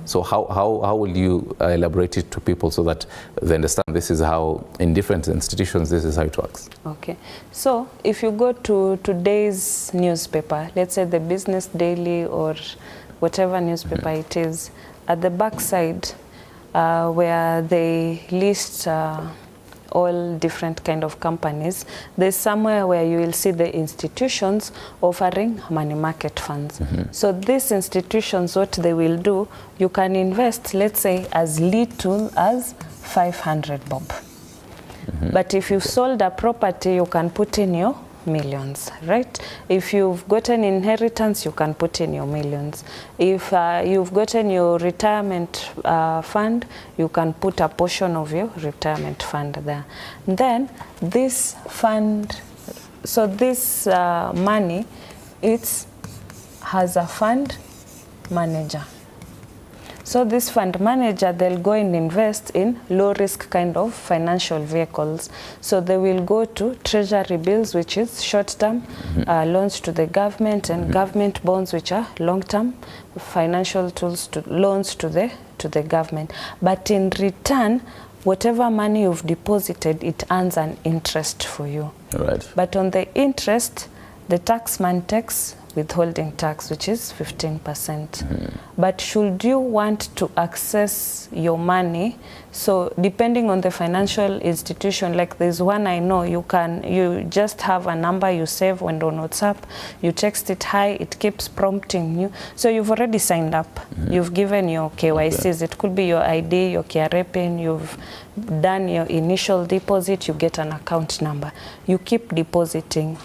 So how will you elaborate it to people so that they understand this is how, in different institutions, this is how it works? Okay. So if you go to today's newspaper, let's say the Business Daily or whatever newspaper it is, at the back side where they list all different kind of companies, there's somewhere where you will see the institutions offering money market funds. So these institutions, what they will do, you can invest, let's say, as little as 500 bob. But if you've sold a property, you can put in your millions, right? If you've got an inheritance, you can put in your millions. If you've gotten your retirement fund, you can put a portion of your retirement fund there. Then this fund, so this money, it has a fund manager. So this fund manager, they'll go and invest in low risk kind of financial vehicles. So they will go to treasury bills, which is short term loans to the government, and government bonds, which are long term financial tools to loans to the government. But in return, whatever money you've deposited, it earns an interest for you. Right. But on the interest, the taxman takes withholding tax, which is 15%. But should you want to access your money, so depending on the financial institution, like there's one I know, you just have a number you save when on WhatsApp, you text it hi, it keeps prompting you. So you've already signed up, you've given your KYCs, it could be your ID, your KRA pin, you've done your initial deposit, you get an account number, you keep depositing.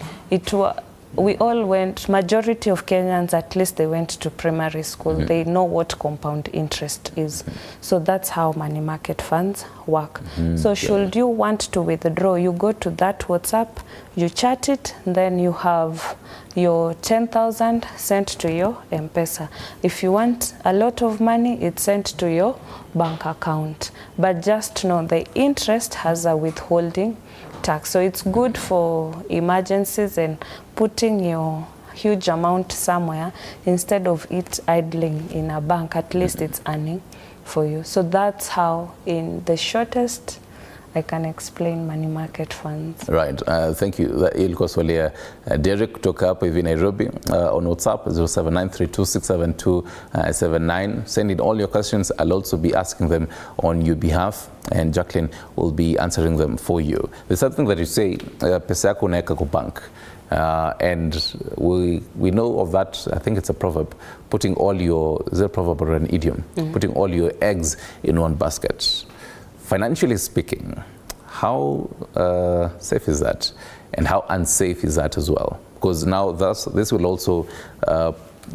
We all went, majority of Kenyans, at least they went to primary school. They know what compound interest is. So that's how money market funds work. So should you want to withdraw, you go to that WhatsApp, you chat it, then you have your 10,000 sent to your M-Pesa. If you want a lot of money, it's sent to your bank account. But just know the interest has a withholding tax. So it's good for emergencies and putting your huge amount somewhere instead of it idling in a bank. At least it's earning for you. So that's how, in the shortest, I can explain money market funds. Right. Thank you. Ilikuwa swali ya Derek kutoka hapa hivi Nairobi on WhatsApp 0793267279. Send in all your questions. I'll also be asking them on your behalf, and Jacqueline will be answering them for you. There's something that you say, pesa yako unaweka kwa bank. And we know of that. I think it's a proverb, putting all your, is it a proverb or an idiom? Putting all your eggs in one basket. Financially speaking, how safe is that, and how unsafe is that as well? Because now this will also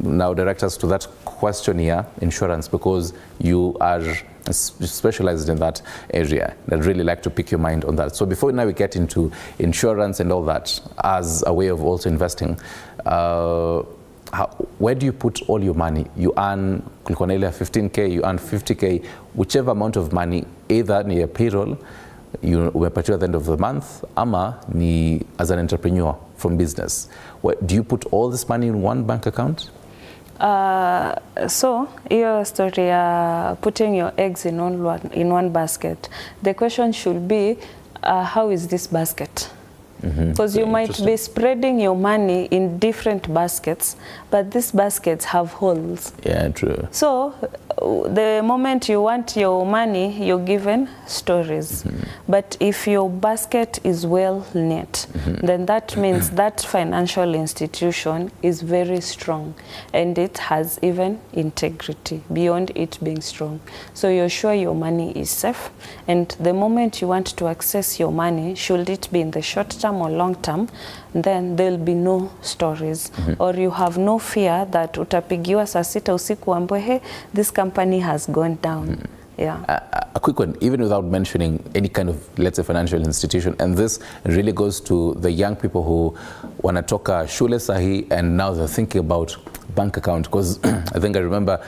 now direct us to that question here, insurance, because you are specialized in that area. I'd really like to pick your mind on that. So before now we get into insurance and all that as a way of also investing, where do you put all your money? You earn 15K, you earn 50K, whichever amount of money, either near payroll, you umepatiwa at the end of the month, ama ni as an entrepreneur from business. Do you put all this money in one bank account? So your story, putting your eggs in one basket. The question should be, how is this basket? Because you might be spreading your money in different baskets, but these baskets have holes. Yeah, true. So the moment you want your money, you're given stories. But if your basket is well knit, then that means that financial institution is very strong, and it has even integrity beyond it being strong. So you're sure your money is safe, and the moment you want to access your money, should it be in the short term or long term, then there'll be no stories, or you have no fear that utapigiwa saa sita usiku ambwe, hey, this company has gone down. Yeah. A quick one, even without mentioning any kind of, let's say, financial institution, and this really goes to the young people who wanatoka shule sahi and now they're thinking about bank account, because I think I remember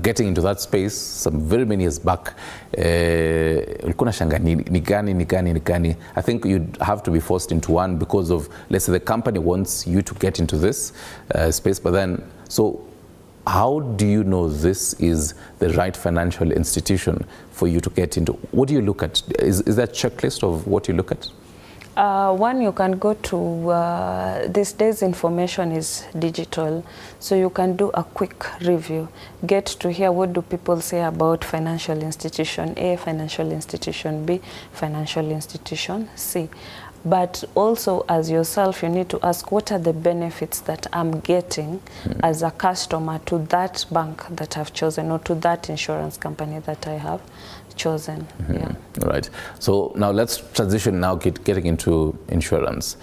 getting into that space some very many years back. Ulikuwa shanga ni gani. I think you'd have to be forced into one because of, let's say, the company wants you to get into this space, but then, so how do you know this is the right financial institution for you to get into? What do you look at? Is there a checklist of what you look at? One, you can go to, these days information is digital, so you can do a quick review. Get to hear what do people say about financial institution A, financial institution B, financial institution C. But also, as yourself, you need to ask, what are the benefits that I'm getting as a customer to that bank that I've chosen, or to that insurance company that I have chosen. Yeah. Right. So now let's transition now, getting into insurance.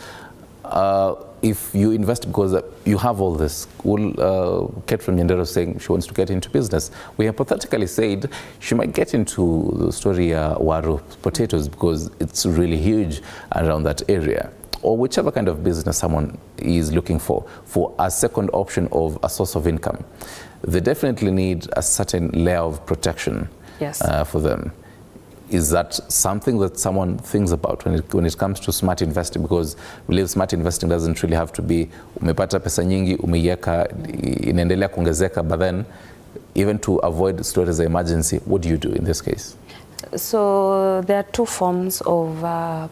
If you invest, because you have all this, Kate from Nyandero saying she wants to get into business. We hypothetically said she might get into the story waru, potatoes, because it's really huge around that area, or whichever kind of business someone is looking for a second option of a source of income. They definitely need a certain layer of protection. Yes. For them. Is that something that someone thinks about when it comes to smart investing? Because we believe smart investing doesn't really have to be umepata pesa nyingi, umeiweka, inaendelea kuongezeka, but then even to avoid stories of emergency, what do you do in this case? So there are two forms of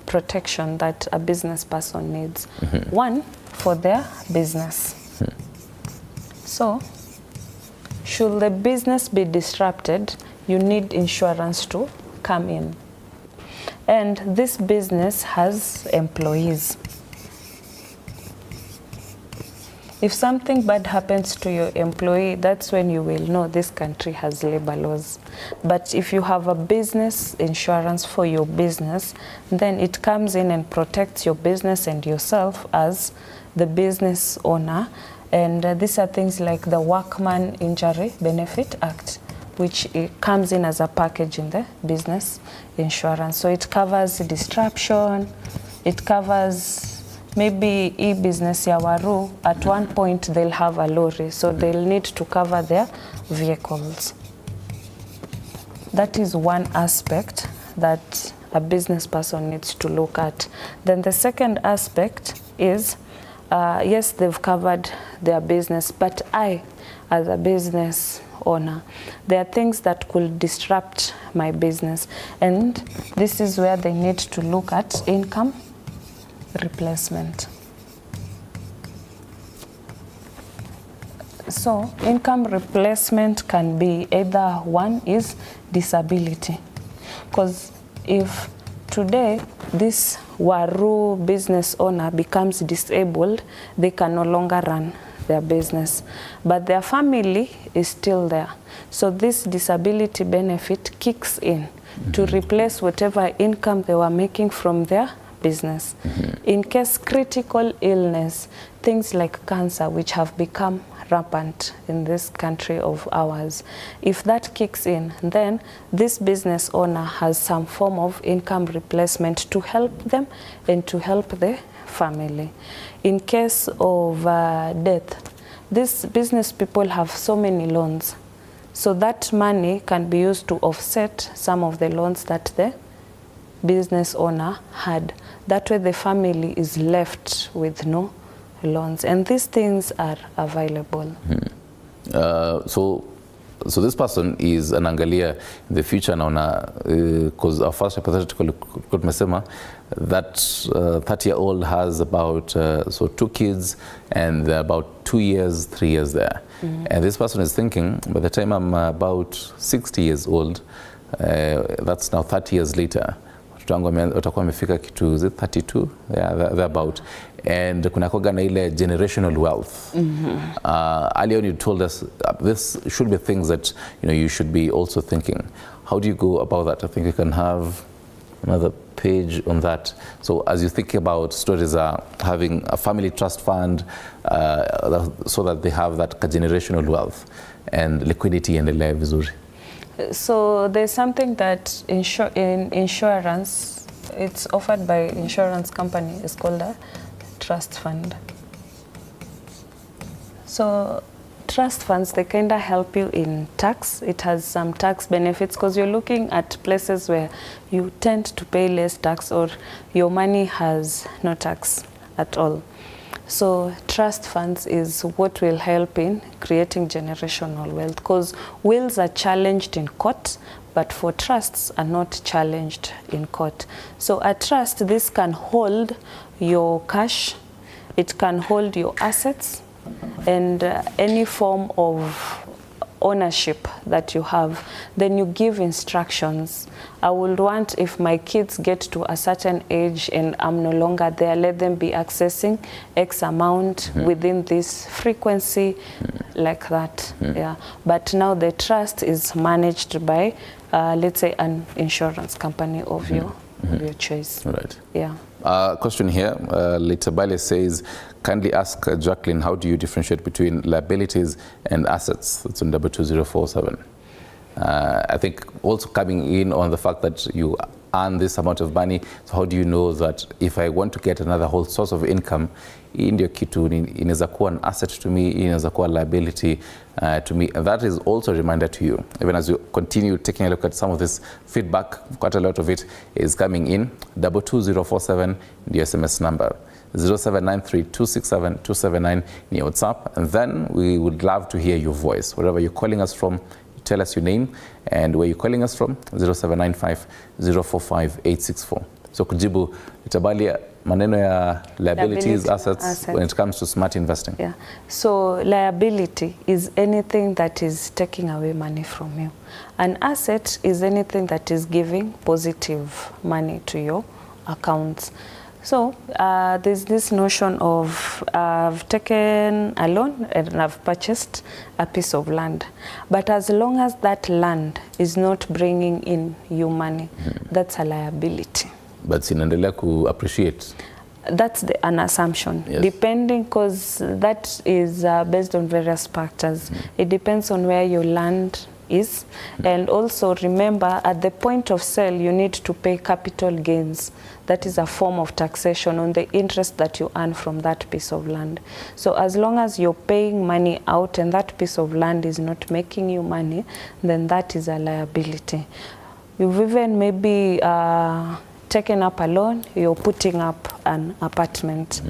protection that a business person needs. One, for their business. So should the business be disrupted, you need insurance to come in. And this business has employees. If something bad happens to your employee, that's when you will know this country has labor laws. But if you have a business insurance for your business, then it comes in and protects your business and yourself as the business owner. And these are things like the Workman Injury Benefit Act, which it comes in as a package in the business insurance. So it covers disruption, it covers maybe e-business ya waru, at one point they'll have a lorry, so they'll need to cover their vehicles. That is one aspect that a business person needs to look at. Then the second aspect is, yes, they've covered their business, but I, as a business owner, there are things that could disrupt my business, and this is where they need to look at income replacement. So income replacement can be either one is disability, because if today this waru business owner becomes disabled, they can no longer run their business, but their family is still there. So this disability benefit kicks in to replace whatever income they were making from their business. In case critical illness, things like cancer, which have become rampant in this country of ours, if that kicks in, then this business owner has some form of income replacement to help them and to help the family. In case of death, these business people have so many loans, so that money can be used to offset some of the loans that the business owner had. That way the family is left with no loans, and these things are available. So this person is anaangalia in the future, naona because our first hypothetical tumesema that 30-year-old has about so 2 kids and about 2 years, 3 years there. And this person is thinking, by the time I'm about 60 years old, that's now 30 years later, watoto wangu watakuwa wamefika kitu 32, they're about, and kuna koga na ile generational wealth. Earlier you told us this should be things that you should be also thinking. How do you go about that? I think you can have another page on that. So as you think about stories are having a family trust fund, so that they have that generational wealth and liquidity and the vizuri. So there's something that in insurance, it's offered by insurance company, it's called a trust fund. So trust funds, they kind of help you in tax. It has some tax benefits because you're looking at places where you tend to pay less tax or your money has no tax at all. So trust funds is what will help in creating generational wealth, because wills are challenged in court, but for trusts are not challenged in court. So a trust, this can hold your cash, it can hold your assets, and any form of ownership that you have. Then you give instructions. I would want, if my kids get to a certain age and I'm no longer there, let them be accessing X amount within this frequency, like that. Yeah. But now the trust is managed by, let's say, an insurance company of your choice. Right. Yeah. Question here, Litabale says, kindly ask Jacqueline, how do you differentiate between liabilities and assets? That's on 22047. I think also coming in on the fact that you earn this amount of money, so how do you know that if I want to get another whole source of income, hii ndio kitu inaweza kuwa an asset to me, inaweza kuwa liability to me. And that is also a reminder to you, even as you continue taking a look at some of this feedback, quite a lot of it is coming in. 22047 the SMS number. 0793267279 near WhatsApp, and then we would love to hear your voice wherever you're calling us from. Tell us your name and where you're calling us from. 0795045864. So kujibu itabalia maneno ya liabilities, assets when it comes to smart investing. Yeah. So liability is anything that is taking away money from you. An asset is anything that is giving positive money to your accounts. So there's this notion of I've taken a loan and I've purchased a piece of land. But as long as that land is not bringing in you money, that's a liability. But sinaendelea ku appreciate. That's an assumption, yes. Depending, because that is based on various factors. It depends on where your land is. And also remember, at the point of sale, you need to pay capital gains. That is a form of taxation on the interest that you earn from that piece of land. So as long as you're paying money out and that piece of land is not making you money, then that is a liability. You've even maybe taken up a loan, you're putting up an apartment.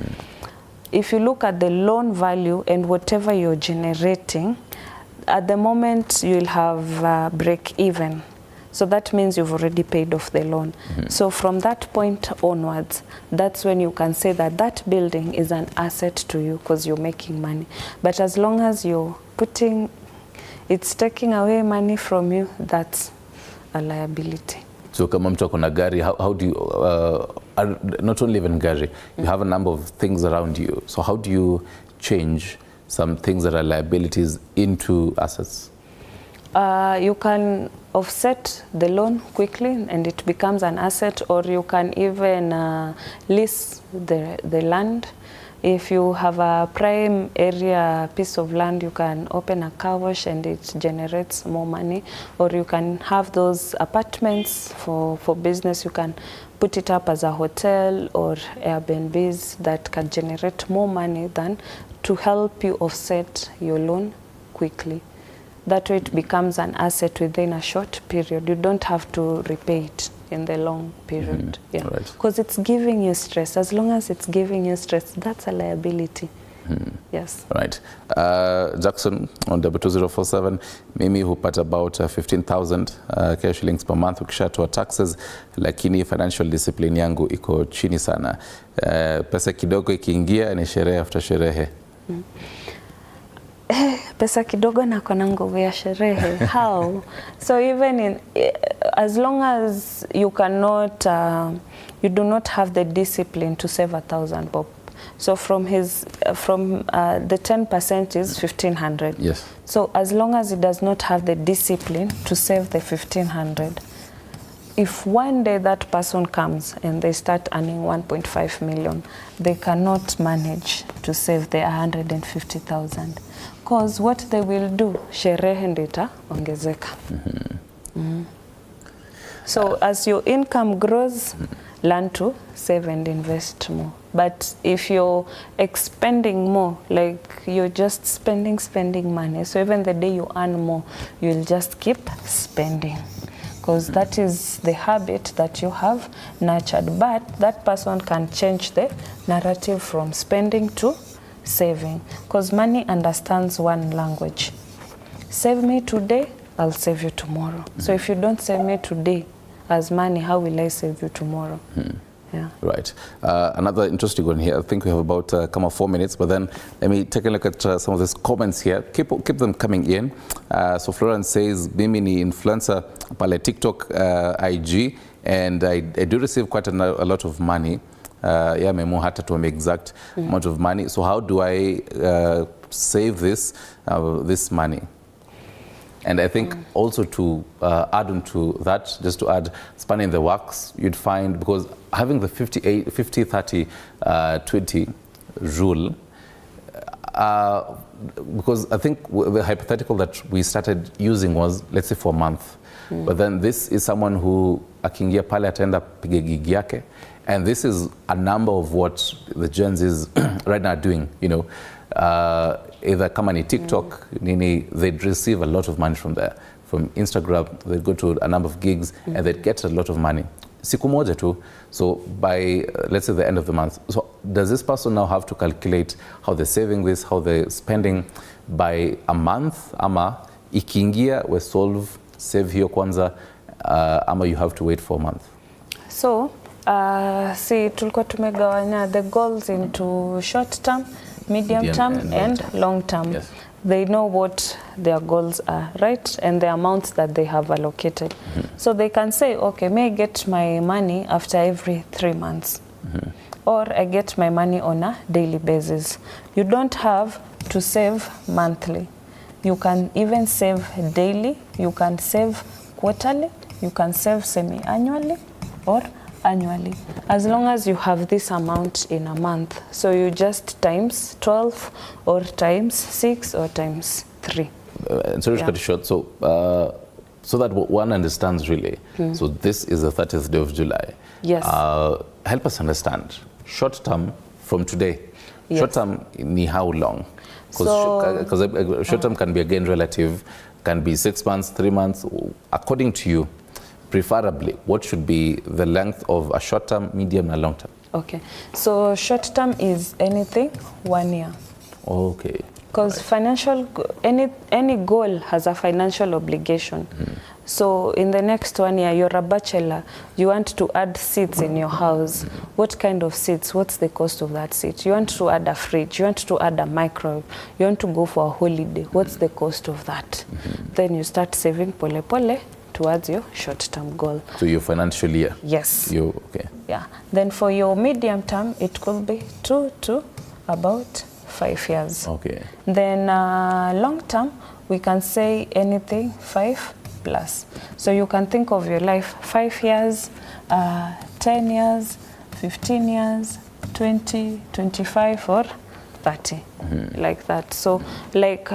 If you look at the loan value and whatever you're generating, at the moment you'll have break even. So that means you've already paid off the loan. So from that point onwards, that's when you can say that that building is an asset to you because you're making money. But as long as you're it's taking away money from you, that's a liability. So kama mtu akona gari, how do you, not only even gari, you have a number of things around you. So how do you change some things that are liabilities into assets? You can offset the loan quickly and it becomes an asset, or you can even lease the land. If you have a prime area piece of land, you can open a car wash and it generates more money. Or you can have those apartments for business. You can put it up as a hotel or Airbnbs that can generate more money than to help you offset your loan quickly. That way it becomes an asset within a short period. You don't have to repay it in the long period. Yeah, because it's giving you stress. As long as it's giving you stress, that's a liability. Yes. Right. Jackson on 22047, mimi hupata about 15,000 Kenya shillings per month ukishatoa taxes, lakini financial discipline yangu iko chini sana. Pesa kidogo ikiingia ni sherehe after sherehe. Pesa kidogo na kona nguvu ya sherehe. How? So even as long as you cannot, you do not have the discipline to save 1,000 bob. So from the 10% is 1,500. Yes. So as long as he does not have the discipline to save the 1,500, if one day that person comes and they start earning 1.5 million, they cannot manage to save the 150,000. Because what they will do, sherehe ndita ongezeka. So as your income grows, learn to save and invest more. But if you're expending more, like you're just spending money, so even the day you earn more, you'll just keep spending. Because that is the habit that you have nurtured. But that person can change the narrative from spending to saving. Because money understands one language. Save me today, I'll save you tomorrow. So if you don't save me today as money, how will I save you tomorrow? Yeah. Right. Another interesting one here. I think we have about 4 minutes, but then let me take a look at some of these comments here. Keep them coming in. So Florence says, mimi ni influencer pale TikTok, IG, and I do receive quite a lot of money. Yeah, memo hata to exact amount of money. So how do I save this money? And I think also to add on to that, just to add span in the works, you'd find, because having the 50-30-20 rule, because I think the hypothetical that we started using was, let's say, for a month. But then this is someone who akiingia pale ataenda piga gig yake, and this is a number of what the Gen Zs right now are doing, you know. Either kama ni TikTok, they'd receive a lot of money from there. From Instagram, they'd go to a number of gigs and they'd get a lot of money. Siku moja tu, so by, let's say, the end of the month. So does this person now have to calculate how they're saving this, how they're spending by a month? Ama ikiingia we solve, save hiyo kwanza, ama you have to wait for a month? So, tulikuwa tumegawanya the goals into short term, medium term and long term. Yes. They know what their goals are, right? And the amounts that they have allocated. So they can say, okay, may I get my money after every 3 months? Or I get my money on a daily basis. You don't have to save monthly. You can even save daily, you can save quarterly, you can save semi-annually or annually, as long as you have this amount in a month. So you just times 12 or times 6 or times 3. sorry to cut you short. So, so that one understands really. So this is the 30th day of July. Yes. Help us understand. Short term from today. Yes. Short term ni how long? Because short term can be again relative, can be 6 months, 3 months. According to you, preferably, what should be the length of a short term, medium, and long term? Okay. So short term is anything 1 year. Okay. Because financial, any goal has a financial obligation. So in the next 1 year, you're a bachelor, you want to add seats in your house. What kind of seats? What's the cost of that seat? You want to add a fridge, you want to add a microwave, you want to go for a holiday. What's the cost of that? Then you start saving pole pole towards your short-term goal. So your financial year? Yes. Okay. Yeah. Then for your medium term, it could be 2 to about 5 years. Okay. Then long term, we can say anything 5 plus. So you can think of your life 5 years, 10 years, 15 years, 20, 25 or 30, like that. So like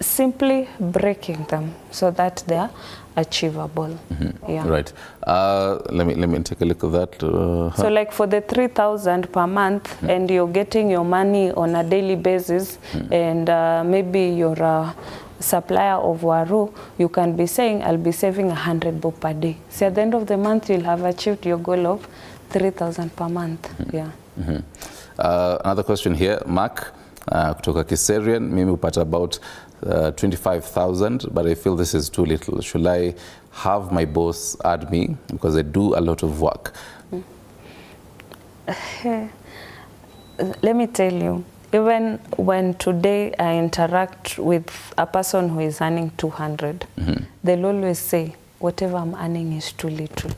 simply breaking them so that they are achievable. Yeah. Right. Let me take a look at that. So like for the 3,000 per month and you're getting your money on a daily basis and maybe you're a supplier of waru, you can be saying, I'll be saving 100 bob per day. So at the end of the month, you'll have achieved your goal of 3,000 per month. Yeah. Another question here, Mark, kutoka Kiserian, mimi upata about 25,000, but I feel this is too little. Should I have my boss add me because I do a lot of work? Let me tell you, even when today I interact with a person who is earning 200, they'll always say, whatever I'm earning is too little.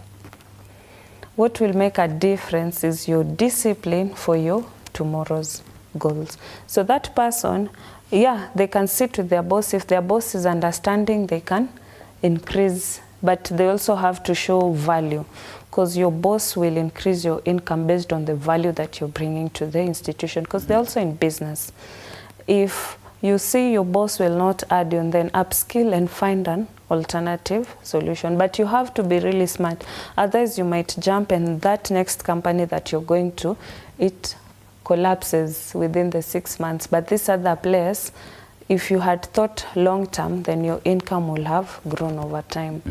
What will make a difference is your discipline for your tomorrow's goals. So that person, yeah, they can sit with their boss. If their boss is understanding, they can increase, but they also have to show value, because your boss will increase your income based on the value that you're bringing to the institution, because they're also in business. If you see your boss will not add you, then upskill and find an alternative solution. But you have to be really smart. Otherwise, you might jump and that next company that you're going to, it collapses within the 6 months. But this other place, if you had thought long term, then your income will have grown over time.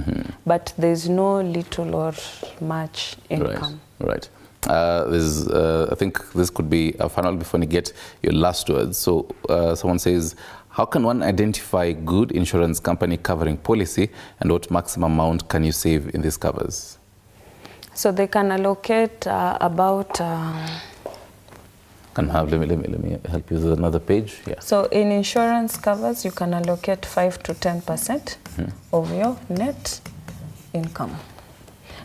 But there's no little or much income. Right. I think this could be a final before you get your last words. So someone says, how can one identify good insurance company covering policy, and what maximum amount can you save in these covers? So they can allocate about... Let me help you with another page. Yeah. So in insurance covers, you can allocate 5 to 10% of your net income.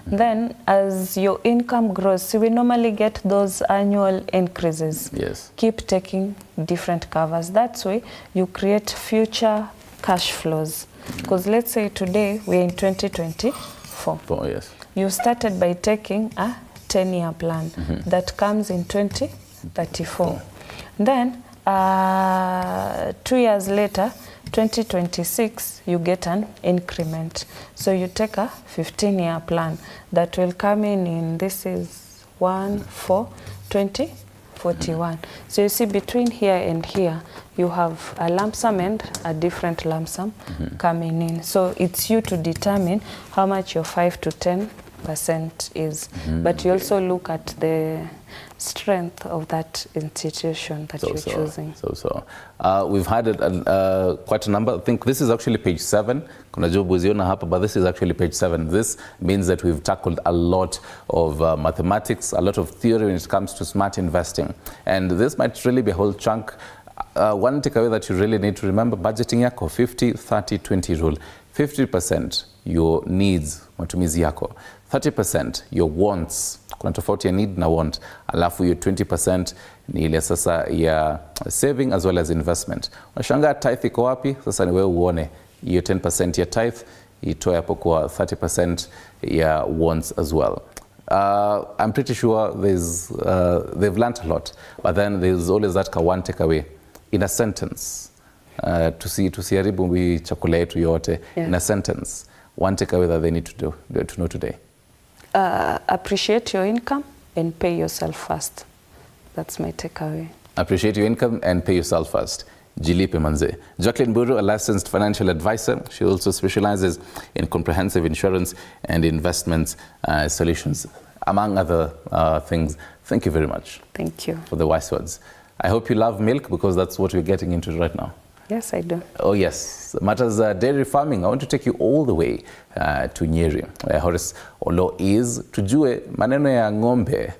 Then as your income grows, so we normally get those annual increases. Yes. Keep taking different covers. That's why you create future cash flows. Because let's say today we're in 2024. Oh, yes. You started by taking a 10-year plan that comes in 2034. Then 2 years later, 2026, you get an increment. So you take a 15-year plan that will come in this is 1/4/2041. So you see between here and here, you have a lump sum and a different lump sum coming in. So it's you to determine how much your 5 to 10% is. But you also look at the strength of that institution that you're choosing. We've had quite a number. I think this is actually page 7. Kuna job uziona hapa, but this is actually page 7. This means that we've tackled a lot of mathematics, a lot of theory when it comes to smart investing. And this might really be a whole chunk. One takeaway that you really need to remember, budgeting yako 50-30-20 rule. 50% your needs, matumizi yako. 30% your wants, kuna tofauti ya need na want. Alafu your 20% ni ile sasa ya saving as well as investment. Unashangaa tithe iko wapi? Sasa ni wewe uone hiyo 10% ya tithe itoe hapo kwa 30% ya wants as well. I'm pretty sure they've learned a lot, but then there's always that one takeaway. In a sentence, tusiharibu chakula yetu yote. In a sentence, one takeaway that they need to know today. Appreciate your income and pay yourself first. That's my takeaway. Appreciate your income and pay yourself first. Jilipe manze. Jacqueline Buru, a licensed financial advisor. She also specializes in comprehensive insurance and investments solutions, among other things. Thank you very much. Thank you. For the wise words. I hope you love milk, because that's what we're getting into right now. Yes, I do. Oh yes, matters dairy farming. I want to take you all the way to Nyeri, where Horace Olo is. Tujue maneno ya ng'ombe.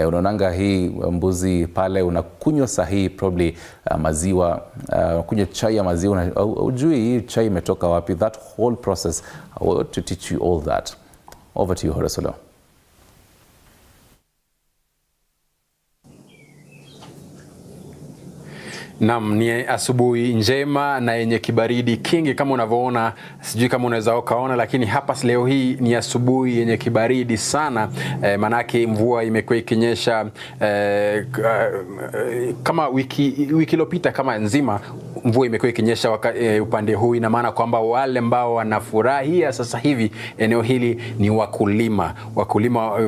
Unaonanga hii mbuzi pale, unakunywa sahihi probably maziwa, kunywa chai ya maziwa, ujui hii chai imetoka wapi. That whole process, I want to teach you all that. Over to you, Horace Olo. Naam, ni asubuhi njema na yenye kibaridi kingi kama unavyoona. Sijui kama unaweza ukaona, lakini hapa leo hii ni asubuhi yenye kibaridi sana. Manake mvua imekuwa ikinyesha kama wiki iliyopita kama nzima mvua imekuwa ikinyesha upande huu. Ina maana kwamba wale ambao wanafurahia sasa hivi eneo hili ni wakulima.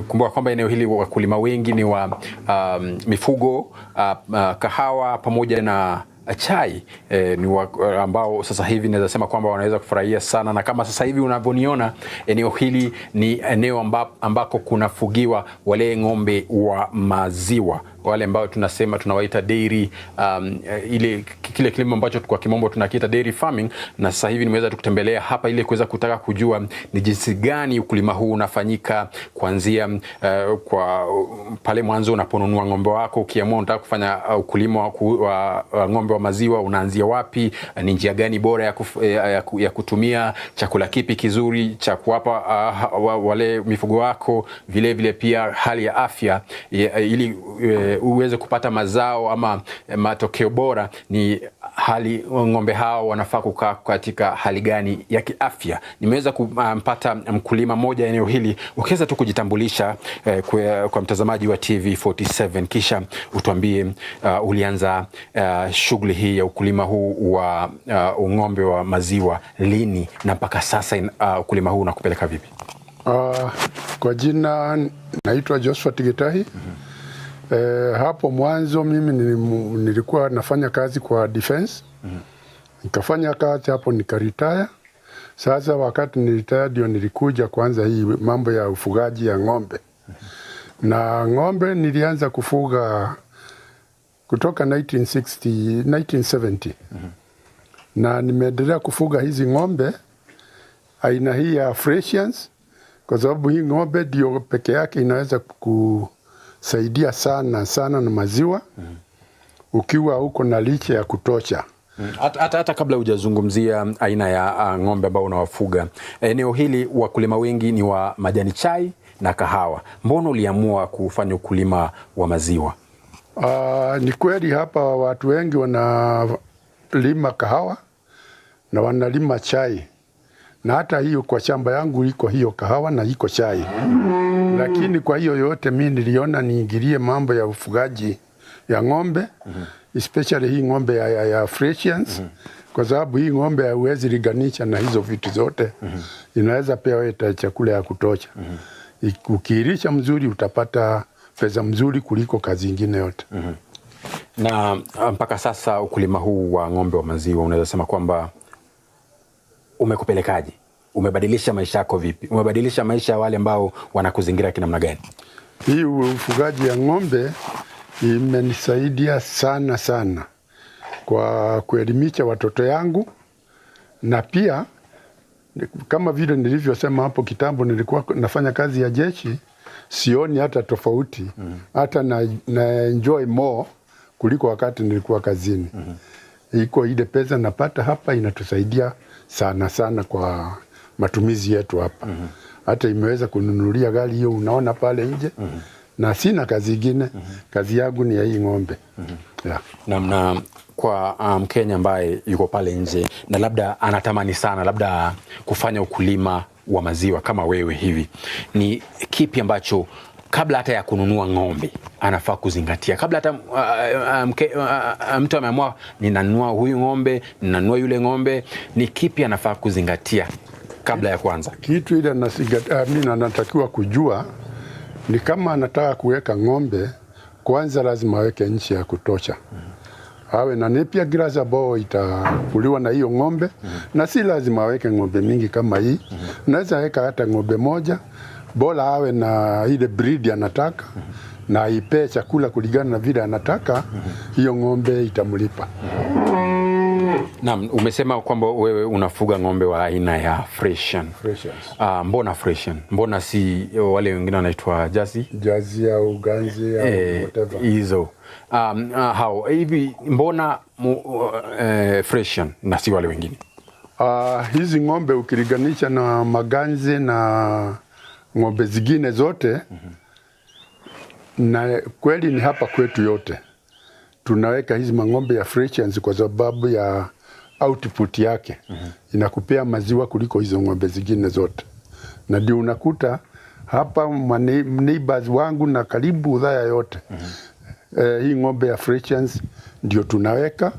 Kumbuka kwamba eneo hili wakulima wengi ni wa mifugo, kahawa pamoja na chai, ni ambao sasa hivi naweza sema kwamba wanaweza kufurahia sana. Na kama sasa hivi unavyoniona, eneo hili ni eneo ambako kunafugiwa wale ng'ombe wa maziwa, wale ambao tunawaita dairy, kile kilimo ambacho kwa kimombo tunakiita dairy farming. Na sasa hivi nimeweza kutembelea hapa ili kuweza kutaka kujua ni jinsi gani ukulima huu unafanyika, kuanzia kwa pale mwanzo unaponunua ng'ombe wako. Ukiamua unataka kufanya ukulima wa ng'ombe wa maziwa, unaanzia wapi? Ni njia gani bora ya kutumia? Chakula kipi kizuri cha kuwapa wale mifugo wako? Vile pia hali ya afya, ili uweze kupata mazao ama matokeo bora. Ni hali ng'ombe hao wanafaa kukaa katika hali gani ya kiafya? Nimeweza kumpata mkulima mmoja eneo hili. Ukiweza tu kujitambulisha kwa mtazamaji wa TV47, kisha utuambie ulianza shughuli hii ya ukulima huu wa ng'ombe wa maziwa lini, na mpaka sasa ukulima huu unakupeleka vipi? Kwa jina naitwa Josephat Gitahi. Hapo mwanzo mimi nilikuwa nafanya kazi kwa defense. Nikafanya kazi hapo nikaretire. Sasa wakati nilitaya ndio nilikuja kwanza hii mambo ya ufugaji ya ng'ombe. Na ng'ombe nilianza kufuga kutoka 1970. Na nimeendelea kufuga hizi ng'ombe aina hii ya Friesians, kwa sababu hii ng'ombe ndio peke yake inaweza kusaidia sana na maziwa ukiwa huko na lishe ya kutosha. Hata kabla hujazungumzia aina ya ng'ombe ambao unawafuga, eneo hili wakulima wengi ni wa majani chai na kahawa. Mbona uliamua kufanya ukulima wa maziwa? Ni kweli hapa watu wengi wanalima kahawa na wanalima chai. Na hata hiyo kwa shamba yangu iko hiyo kahawa na iko chai. Lakini kwa hiyo yote mimi niliona niingilie mambo ya ufugaji ya ng'ombe, especially hii ng'ombe ya Friesians, kwa sababu hii ng'ombe hauwezi liganisha na hizo vitu zote. Inaweza pia weta chakula ya kutosha. Ukiilisha mzuri utapata pesa mzuri kuliko kazi nyingine yote. Na mpaka sasa ukulima huu wa ng'ombe wa maziwa unaweza sema kwamba umekupelekaje? Umebadilisha maisha yako vipi? Umebadilisha maisha ya wale ambao wanakuzingira kinamna gani? Hii ufugaji ya ng'ombe imenisaidia sana kwa kuelimisha watoto yangu, na pia kama vile nilivyosema hapo kitambo, nilikuwa nafanya kazi ya jeshi, sioni hata tofauti. Hata na enjoy more kuliko wakati nilikuwa kazini. Iko ile pesa napata hapa inatusaidia sana kwa matumizi yetu hapa. Hata imeweza kununulia gari hiyo unaona pale nje. Na sina kazi nyingine. Kazi yangu ni ya hii ng'ombe. Na kwa Mkenya ambaye yuko pale nje na labda anatamani sana labda kufanya ukulima wa maziwa kama wewe hivi, ni kipi ambacho kabla hata ya kununua ng'ombe anafaa kuzingatia? Kabla hata mtu ameamua ninanunua huyu ng'ombe, ninanunua yule ng'ombe, ni kipi anafaa kuzingatia kabla ya kwanza? Kitu ile mimi natakiwa kujua ni kama anataka kuweka ng'ombe, kwanza lazima aweke nchi ya kutosha. Awe na nepia grass ambao itakuliwa na hiyo ng'ombe, na si lazima aweke ng'ombe mingi kama hii. Naweza weka hata ng'ombe moja, bora awe na ile breed anataka na ipe chakula kulingana na vile anataka, hiyo ng'ombe itamlipa. Naam, umesema kwamba wewe unafuga ng'ombe wa aina ya Friesian. Mbona Friesian? Mbona si wale wengine wanaitwa Jersey au Ganzi au whatever hizo? Hivi mbona Friesian na si wale wengine? Hizi ng'ombe ukiliganisha na maganzi na ng'ombe zingine zote, na kweli ni hapa kwetu yote tunaweka hizi ng'ombe ya Friesians kwa sababu ya output yake. Inakupea maziwa kuliko hizo ng'ombe zingine zote, na ndio unakuta hapa neighbors wangu na karibu udhaya yote hii ng'ombe ya Friesians ndio tunaweka.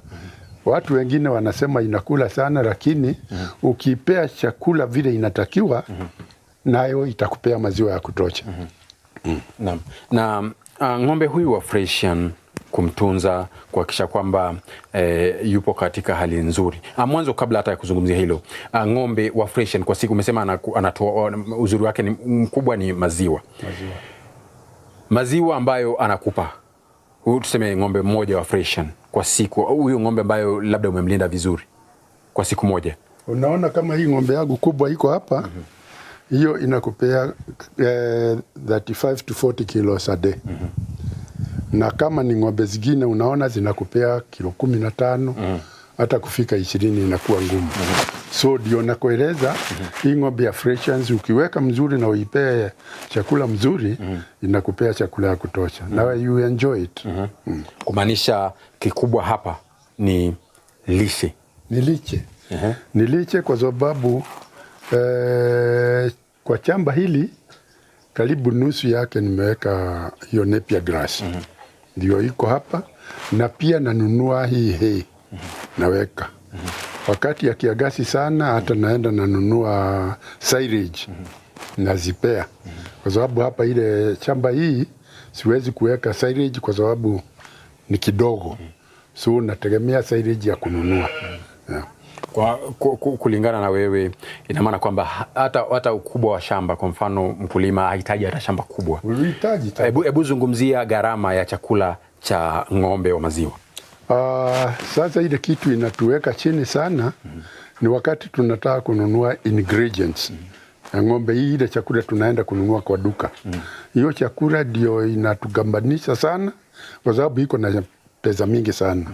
Watu wengine wanasema inakula sana, lakini ukipea chakula vile inatakiwa, nayo itakupea maziwa ya kutosha. Naam. Na ng'ombe huyu wa Friesian kumtunza, kuhakikisha kwamba yupo katika hali nzuri. Mwanzo kabla hata ya kuzungumzia hilo, ng'ombe wa Friesian kwa siku umesema anatoa, uzuri wake ni mkubwa ni maziwa. Maziwa ambayo anakupa, tuseme ng'ombe mmoja wa Friesian kwa siku, huyo ng'ombe ambayo labda umemlinda vizuri kwa siku moja, unaona kama hii ng'ombe yangu kubwa iko hapa, hiyo inakupea 35 to 40 kilos a day. Na kama ni ng'ombe zingine unaona zinakupea kilo 15, hata kufika 20 inakuwa ngumu. So ndio nakueleza hii ng'ombe ya Friesians ukiweka mzuri na uipee chakula mzuri, inakupea chakula ya kutosha. Now you enjoy it. Kumaanisha kikubwa hapa ni lishe. Ni lishe kwa sababu kwa chamba hili karibu nusu yake nimeweka hiyo napier grass. Ndio iko hapa, na pia nanunua hii hay naweka. Wakati ya kiangazi sana hata naenda nanunua silage nazipea. Kwa sababu hapa ile chamba hii siwezi kuweka silage kwa sababu ni kidogo. So nategemea silage ya kununua. Kwa kulingana na wewe, ina maana kwamba hata ukubwa wa shamba, kwa mfano mkulima hahitaji hata shamba kubwa. Hebu zungumzia gharama ya chakula cha ng'ombe wa maziwa. Sasa ile kitu inatuweka chini sana ni wakati tunataka kununua ingredients. Ng'ombe hii ile chakula tunaenda kununua kwa duka. Hiyo chakula ndio inatugambanisha sana kwa sababu iko na pesa mingi sana.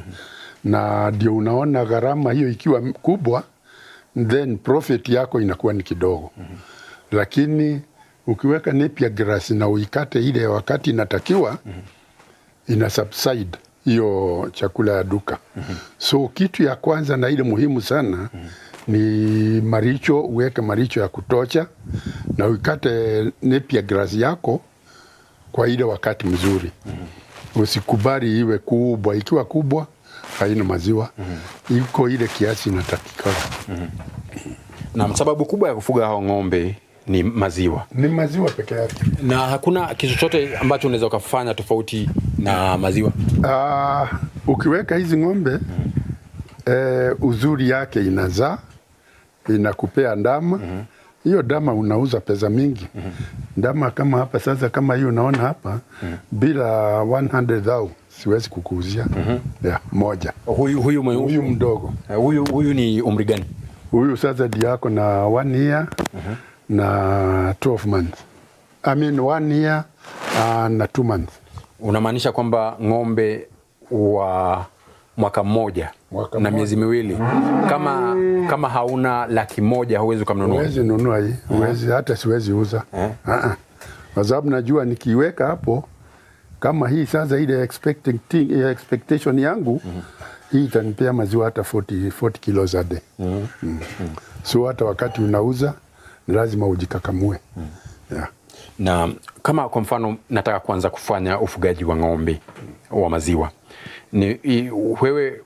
Na ndio unaona gharama hiyo ikiwa kubwa, then profit yako inakuwa ni kidogo. Lakini ukiweka napier grass na uikate ile wakati inatakiwa, ina subside hiyo chakula ya duka. So kitu ya kwanza na ile muhimu sana ni maricho, uweke maricho ya kutosha na uikate napier grass yako kwa ile wakati mzuri. Usikubali iwe kubwa, ikiwa kubwa haina maziwa. Iko ile kiasi inatakikana. Na sababu kubwa ya kufuga hao ng'ombe ni maziwa. Ni maziwa peke yake. Na hakuna kitu chochote ambacho unaweza kufanya tofauti na maziwa? Ukiweka hizi ng'ombe uzuri yake inazaa, inakupea ndama. Hiyo ndama unauza pesa mingi. Ndama kama hapa sasa, kama hiyo unaona hapa, bila 100,000 siwezi kukuuzia moja. Huyu mdogo. Huyu ni umri gani? Huyu sasa ndio yako na 1 year na 12 months. I mean 1 year na 2 months. Unamaanisha kwamba ng'ombe wa mwaka mmoja na miezi miwili, kama hauna 100,000 huwezi kumnunua? Huwezi nunua hii. Huwezi, hata siwezi uza. Kwa sababu najua nikiweka hapo, kama hii sasa ile expectation yangu, hii itanipea maziwa hata 40 kilos a day. So hata wakati unauza lazima ujikakamue. Na kama kwa mfano nataka kuanza kufanya ufugaji wa ng'ombe wa maziwa, wewe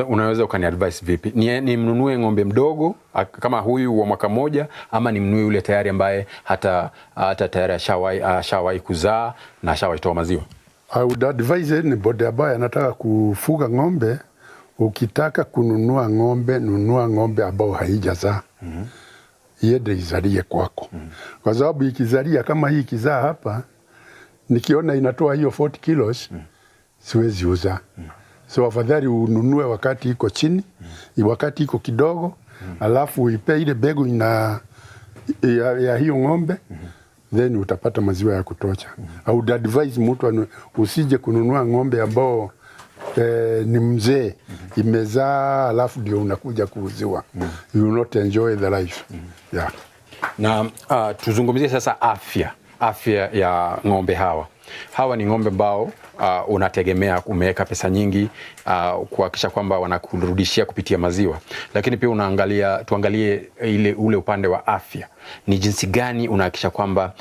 unaweza ukani-advise vipi? Ni mnunue ng'ombe mdogo kama huyu wa mwaka moja, ama ni mnunue yule tayari ambaye hata tayari ashawahi kuzaa na ashawahi toa maziwa? I would advise anybody ambaye anataka kufuga ng'ombe, ukitaka kununua ng'ombe, nunua ng'ombe ambao haijazaa. Iende izalie kwako. Kwa sababu ikizalia kama hii kizaa hapa, nikiona inatoa hiyo 40 kilos, siwezi uza. So afadhali ununue wakati iko chini, wakati iko kidogo, alafu uipe ile begu ya hiyo ng'ombe, then utapata maziwa ya kutosha. I would advise mtu usije kununua ng'ombe ambao ni mzee, imezaa alafu ndio unakuja kuuziwa. You will not enjoy the life. Yeah. Na tuzungumzie sasa afya ya ng'ombe hawa. Hawa ni ng'ombe ambao unategemea, umeweka pesa nyingi kuhakikisha kwamba wanakurudishia kupitia maziwa. Lakini pia tuangalie ule upande wa afya. Ni jinsi gani unahakikisha kwamba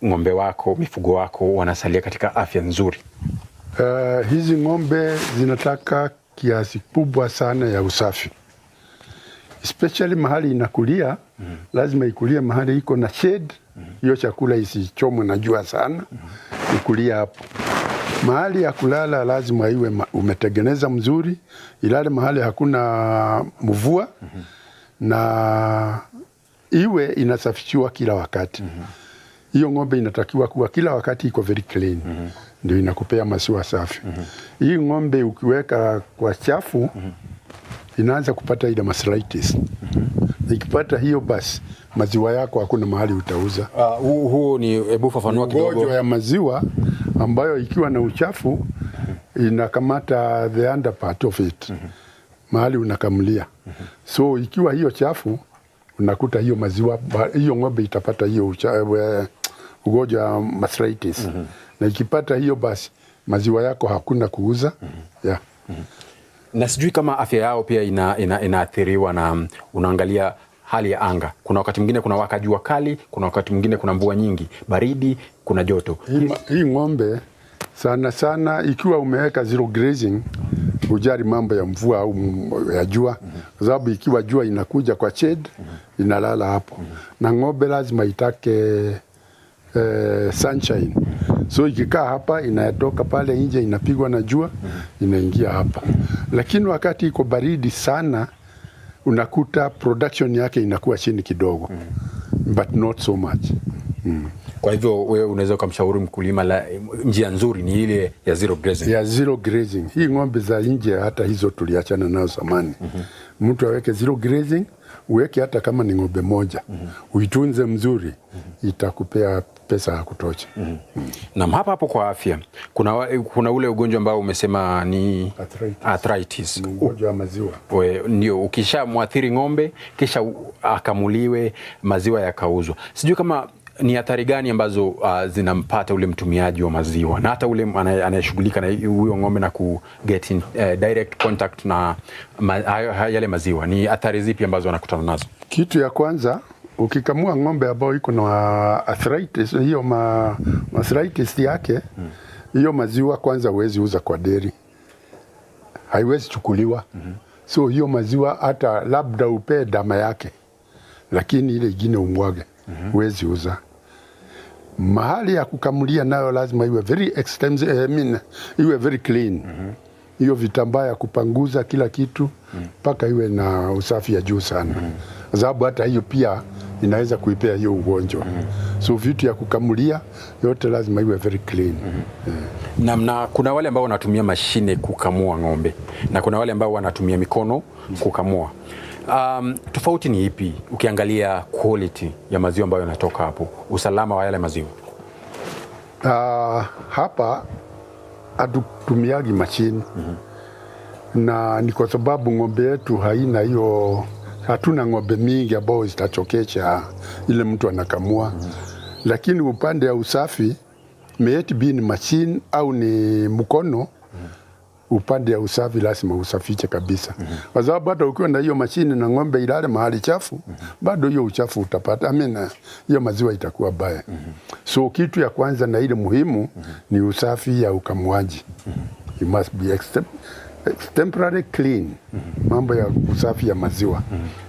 ng'ombe wako, mifugo wako wanasalia katika afya nzuri? Hizi ng'ombe zinataka kiasi kubwa sana ya usafi. Especially mahali inakulia, lazima ikulie mahali iko na shade, hiyo chakula isichomwe na jua sana, ikulia hapo. Mahali ya kulala lazima iwe umetengeneza mzuri, ilale mahali hakuna mvua, na iwe inasafishiwa kila wakati. Hiyo ng'ombe inatakiwa kuwa kila wakati iko very clean. Ndio inakupea maziwa safi. Hii ng'ombe ukiweka kwa chafu, inaanza kupata ile mastitis. Ikipata hiyo basi maziwa yako hakuna mahali utauza. Huo ni hebu fafanua kidogo. Ugonjwa ya maziwa ambayo ikiwa na uchafu inakamata the under part of it. Mahali unakamulia. So ikiwa hiyo chafu unakuta hiyo maziwa, hiyo ng'ombe itapata hiyo ugonjwa ya mastitis. Na ikipata hiyo basi maziwa yako hakuna kuuza. Yeah. Na sijui kama afya yao pia inaathiriwa na unaangalia hali ya anga. Kuna wakati mwingine kuna waka jua kali, kuna wakati mwingine kuna mvua nyingi, baridi, kuna joto. Hii ng'ombe sana ikiwa umeweka zero grazing, hujali mambo ya mvua au ya jua. Kwa sababu ikiwa jua inakuja kwa shade, inalala hapo. Na ng'ombe lazima itake sunshine. So ikikaa hapa inatoka pale nje, inapigwa na jua, inaingia hapa. Lakini wakati iko baridi sana, unakuta production yake inakuwa chini kidogo. But not so much. Kwa hivyo wewe unaweza kumshauri mkulima njia nzuri ni ile ya zero grazing. Ya zero grazing. Hii ng'ombe za nje hata hizo tuliachana nazo zamani. Mtu aweke zero grazing, uweke hata kama ni ng'ombe moja. Uitunze mzuri, itakupea pesa ya kutosha. Na hapo kwa afya, kuna ule ugonjwa ambao umesema ni arthritis. Ugonjwa wa maziwa. Ndio, ukishamwathiri ng'ombe kisha akamuliwe, maziwa yakauzwa. Sijui kama ni athari gani ambazo zinampata ule mtumiaji wa maziwa na hata ule anayeshughulika na huyo ng'ombe na ku get in direct contact na yale maziwa. Ni athari zipi ambazo anakutana nazo? Kitu ya kwanza, ukikamua ng'ombe ambao iko na arthritis, hiyo arthritis yake, hiyo maziwa kwanza huwezi uza kwa dairy. Haiwezi chukuliwa. So hiyo maziwa hata labda upe dama yake, lakini ile ingine umwage. Huwezi uza. Mahali ya kukamulia nayo lazima iwe very extensive, iwe very clean. Hiyo vitambaa ya kupanguza kila kitu mpaka iwe na usafi ya juu sana. Kwa sababu hata hiyo pia inaweza kuipea hiyo ugonjwa. So vitu ya kukamulia yote lazima iwe very clean. Na kuna wale ambao wanatumia mashine kukamua ng'ombe na kuna wale ambao wanatumia mikono kukamua. Tofauti ni ipi ukiangalia quality ya maziwa ambayo yanatoka hapo, usalama wa yale maziwa? Hapa hatutumiagi machine. Na ni kwa sababu ng'ombe yetu haina hiyo, hatuna ng'ombe mingi ambao zitachokesha ile mtu anakamua. Lakini upande ya usafi, may it be ni machine au ni mkono, upande ya usafi lazima usafiche kabisa. Kwa sababu hata ukiwa na hiyo mashine na ng'ombe ilale mahali chafu, bado hiyo uchafu utapata. Hiyo maziwa itakuwa baya. So kitu ya kwanza na ile muhimu ni usafi ya ukamuaji. You must be temporary clean. Mambo ya usafi ya maziwa.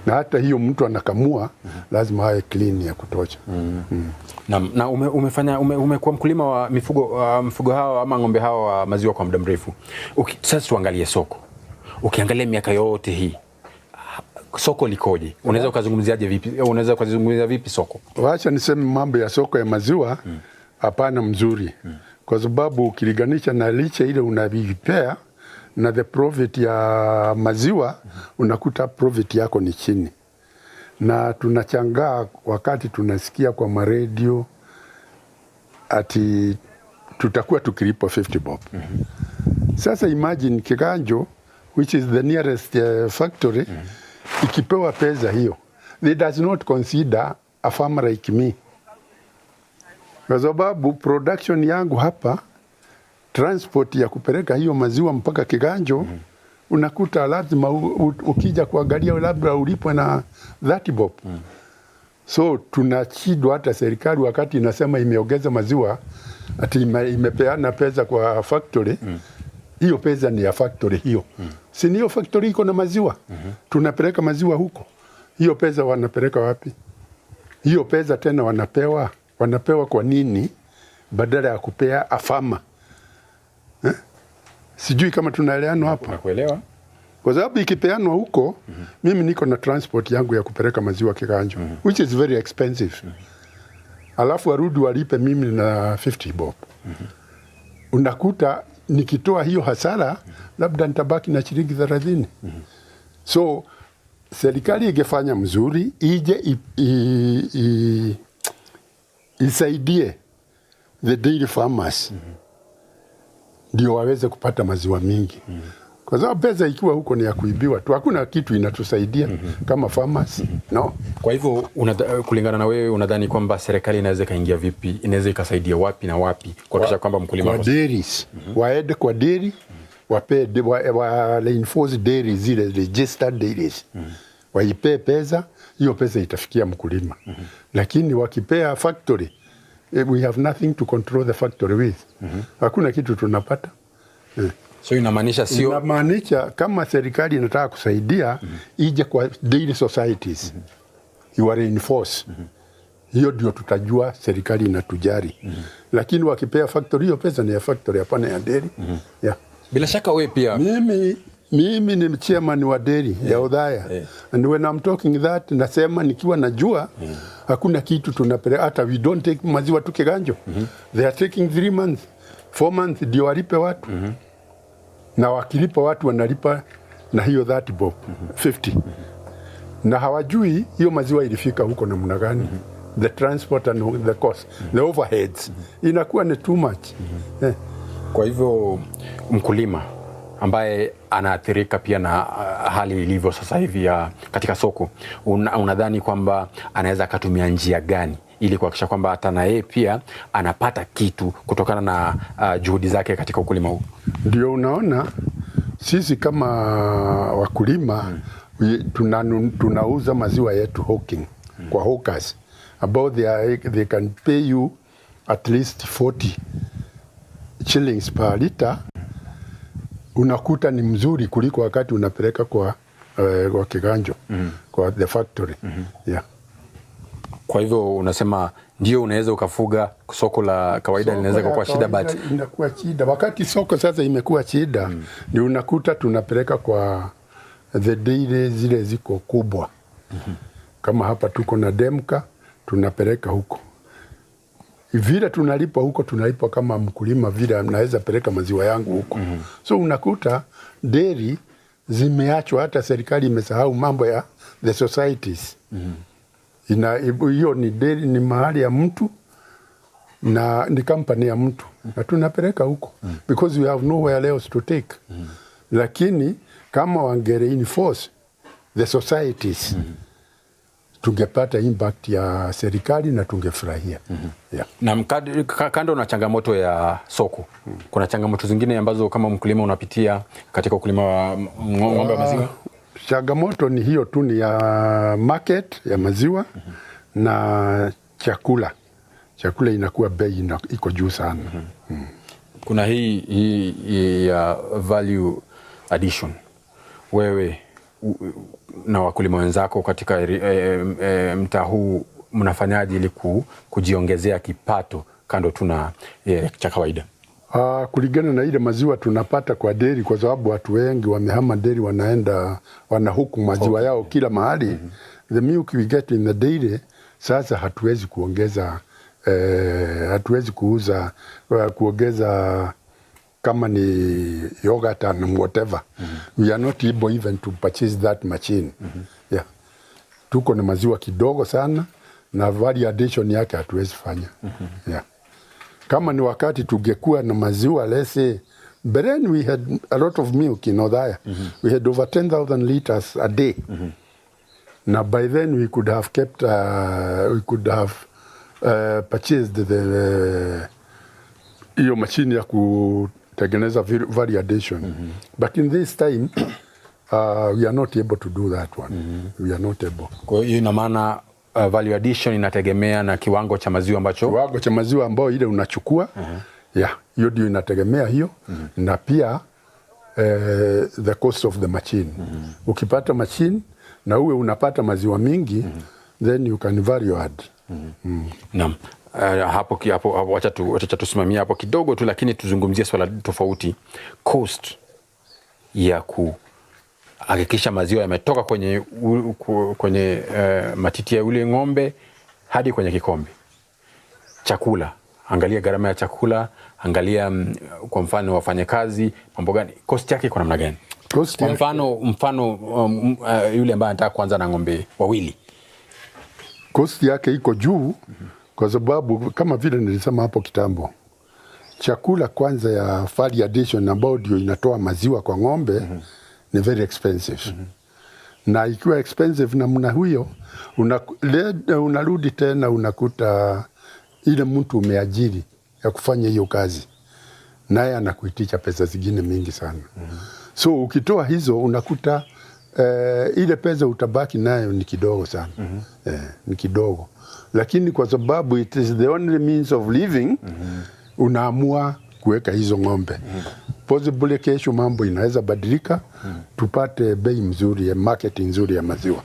Na hata hiyo mtu anakamua lazima awe clean ya kutosha. Na umekuwa mkulima wa mifugo hao ama ng'ombe hao wa maziwa kwa muda mrefu. Sasa tuangalie soko. Ukiangalia miaka yote hii, soko likoje? Unaweza ukazungumziaje vipi? Unaweza kuzungumzia vipi soko? Wacha niseme mambo ya soko ya maziwa hapana mzuri. Kwa sababu ukilinganisha na lishe ile unavipea na the profit ya maziwa, unakuta profit yako ni chini. Na tunachangaa wakati tunasikia kwa maredio ati tutakuwa tukilipo 50 bob. Sasa imagine Kiganjo, which is the nearest factory, ikipewa pesa hiyo, they does not consider a farmer like me. Kwa sababu production yangu hapa, transport ya kupeleka hiyo maziwa mpaka Kiganjo, unakuta lazima ukija kuangalia labda ulipwe na 30 bob. So tunashindwa hata serikali wakati inasema imeongeza maziwa, ati imepeana pesa kwa factory. Hiyo pesa ni ya factory hiyo. Si hiyo factory iko na maziwa. Tunapeleka maziwa huko. Hiyo pesa wanapeleka wapi? Hiyo pesa tena wanapewa kwa nini badala ya kupea afama? Sijui kama tunaelewana hapo. Nakuelewa. Kwa sababu ikipeanwa huko, mimi niko na transport yangu ya kupeleka maziwa Kiganjo, which is very expensive. Alafu warudi walipe mimi na 50 bob. Unakuta nikitoa hiyo hasara, labda nitabaki na shilingi 30. So serikali ingefanya mzuri, ije isaidie the dairy farmers. Ndio waweze kupata maziwa mingi. Kwa sababu pesa ikiwa huko ni ya kuibiwa tu, hakuna kitu inatusaidia kama farmers. No. Kwa hivyo kulingana na wewe unadhani kwamba serikali inaweza kaingia vipi? Inaweza ikasaidia wapi na wapi kuhakikisha kwamba mkulima kwa dairies, waende kwa dairy, wa enforce dairies zile registered dairies. Waipe pesa, hiyo pesa itafikia mkulima. Lakini wakipea factory, we have nothing to control the factory with. Hakuna kitu tunapata. So inamaanisha sio, inamaanisha kama serikali inataka kusaidia, ije kwa dairy societies. You are reinforce. Hiyo ndio tutajua serikali inatujari. Lakini wakipea factory, hiyo pesa ni ya factory, hapana ya dairy. Yeah. Bila shaka wewe pia. Mimi ni chairman wa dairy ya Othaya. And when I'm talking that, nasema nikiwa najua hakuna kitu tunapeleka, hata we don't take maziwa tu Kiganjo. They are taking 3 months, 4 months ndio walipe watu. Na wakilipa watu wanalipa na hiyo 30 bob, 50. Na hawajui hiyo maziwa ilifika huko namna gani. The transport and the cost, the overheads. Inakuwa ni too much. Kwa hivyo mkulima ambaye anaathirika pia na hali ilivyo sasa hivi katika soko, unadhani kwamba anaweza akatumia njia gani ili kuhakikisha kwamba hata na yeye pia anapata kitu kutokana na juhudi zake katika ukulima huu? Ndio unaona sisi kama wakulima tunauza maziwa yetu hawking kwa hawkers, about they can pay you at least 40 shillings per liter. Unakuta ni mzuri kuliko wakati unapeleka kwa Kiganjo, kwa the factory. Yeah. Kwa hivyo unasema ndio unaweza ukafuga, soko la kawaida linaweza kuwa shida, but inakuwa shida wakati soko sasa imekuwa shida. Ndio unakuta tunapeleka kwa the dairy zile ziko kubwa. Kama hapa tuko na Demka, tunapeleka huko. Vile tunalipa huko, tunalipa kama mkulima vile naweza peleka maziwa yangu huko. So unakuta dairy zimeachwa, hata serikali imesahau mambo ya the societies. Hiyo ni dairy, ni mahali ya mtu na ni company ya mtu, na tunapeleka huko because we have nowhere else to take. Lakini kama wangere enforce the societies, tungepata impact ya serikali na tungefurahia. Yeah. Na kando na changamoto ya soko, kuna changamoto zingine ambazo kama mkulima unapitia katika ukulima wa ng'ombe wa maziwa? Changamoto ni hiyo tu, ni ya market ya maziwa na chakula. Chakula inakuwa bei iko juu sana. Kuna hii ya value addition. Wewe na wakulima wenzako katika mtaa huu mnafanyaje ili kujiongezea kipato kando tuna cha kawaida? Kulingana na ile maziwa tunapata kwa dairy, kwa sababu watu wengi wamehama dairy, wanahuku maziwa yao kila mahali. The milk we get in the dairy, sasa hatuwezi kuongeza hatuwezi kuongeza kama ni yogurt and whatever. We are not able even to purchase that machine. Yeah. Tuko na maziwa kidogo sana na value addition yake hatuwezi fanya. Yeah. Kama ni wakati tungekuwa na maziwa, let's say, but then we had a lot of milk in Othaya. We had over 10,000 liters a day. Now by then we could have kept, purchased hiyo machine ya kutengeneza value addition. But in this time, we are not able to do that one. We are not able. Kwa hiyo ina maana value addition inategemea na kiwango cha maziwa ambacho? Kiwango cha maziwa ambao ile unachukua. Yeah, hiyo ndio inategemea hiyo. Na pia the cost of the machine. Ukipata machine na uwe unapata maziwa mingi, then you can value add. Naam. Hapo wacha tusimamia hapo kidogo tu, lakini tuzungumzie swala tofauti. Cost ya kuhakikisha maziwa yametoka kwenye matiti ya ule ng'ombe hadi kwenye kikombe. Chakula, angalia gharama ya chakula, angalia kwa mfano wafanyakazi, mambo gani, cost yake iko namna gani? Kwa mfano yule ambaye anataka kuanza na ng'ombe wawili, cost yake iko juu kwa sababu kama vile nilisema hapo kitambo, chakula kwanza ya value addition ambayo ndio inatoa maziwa kwa ng'ombe ni very expensive. Na ikiwa expensive namna hiyo, unarudi tena unakuta ile mtu umeajiri ya kufanya hiyo kazi, naye anakuitisha pesa zingine mingi sana. So ukitoa hizo unakuta ile pesa utabaki nayo ni kidogo sana. Ni kidogo. Lakini kwa sababu it is the only means of living, unaamua kuweka hizo ng'ombe. Possibly kesho mambo inaweza badilika, tupate bei mzuri ya market nzuri ya maziwa.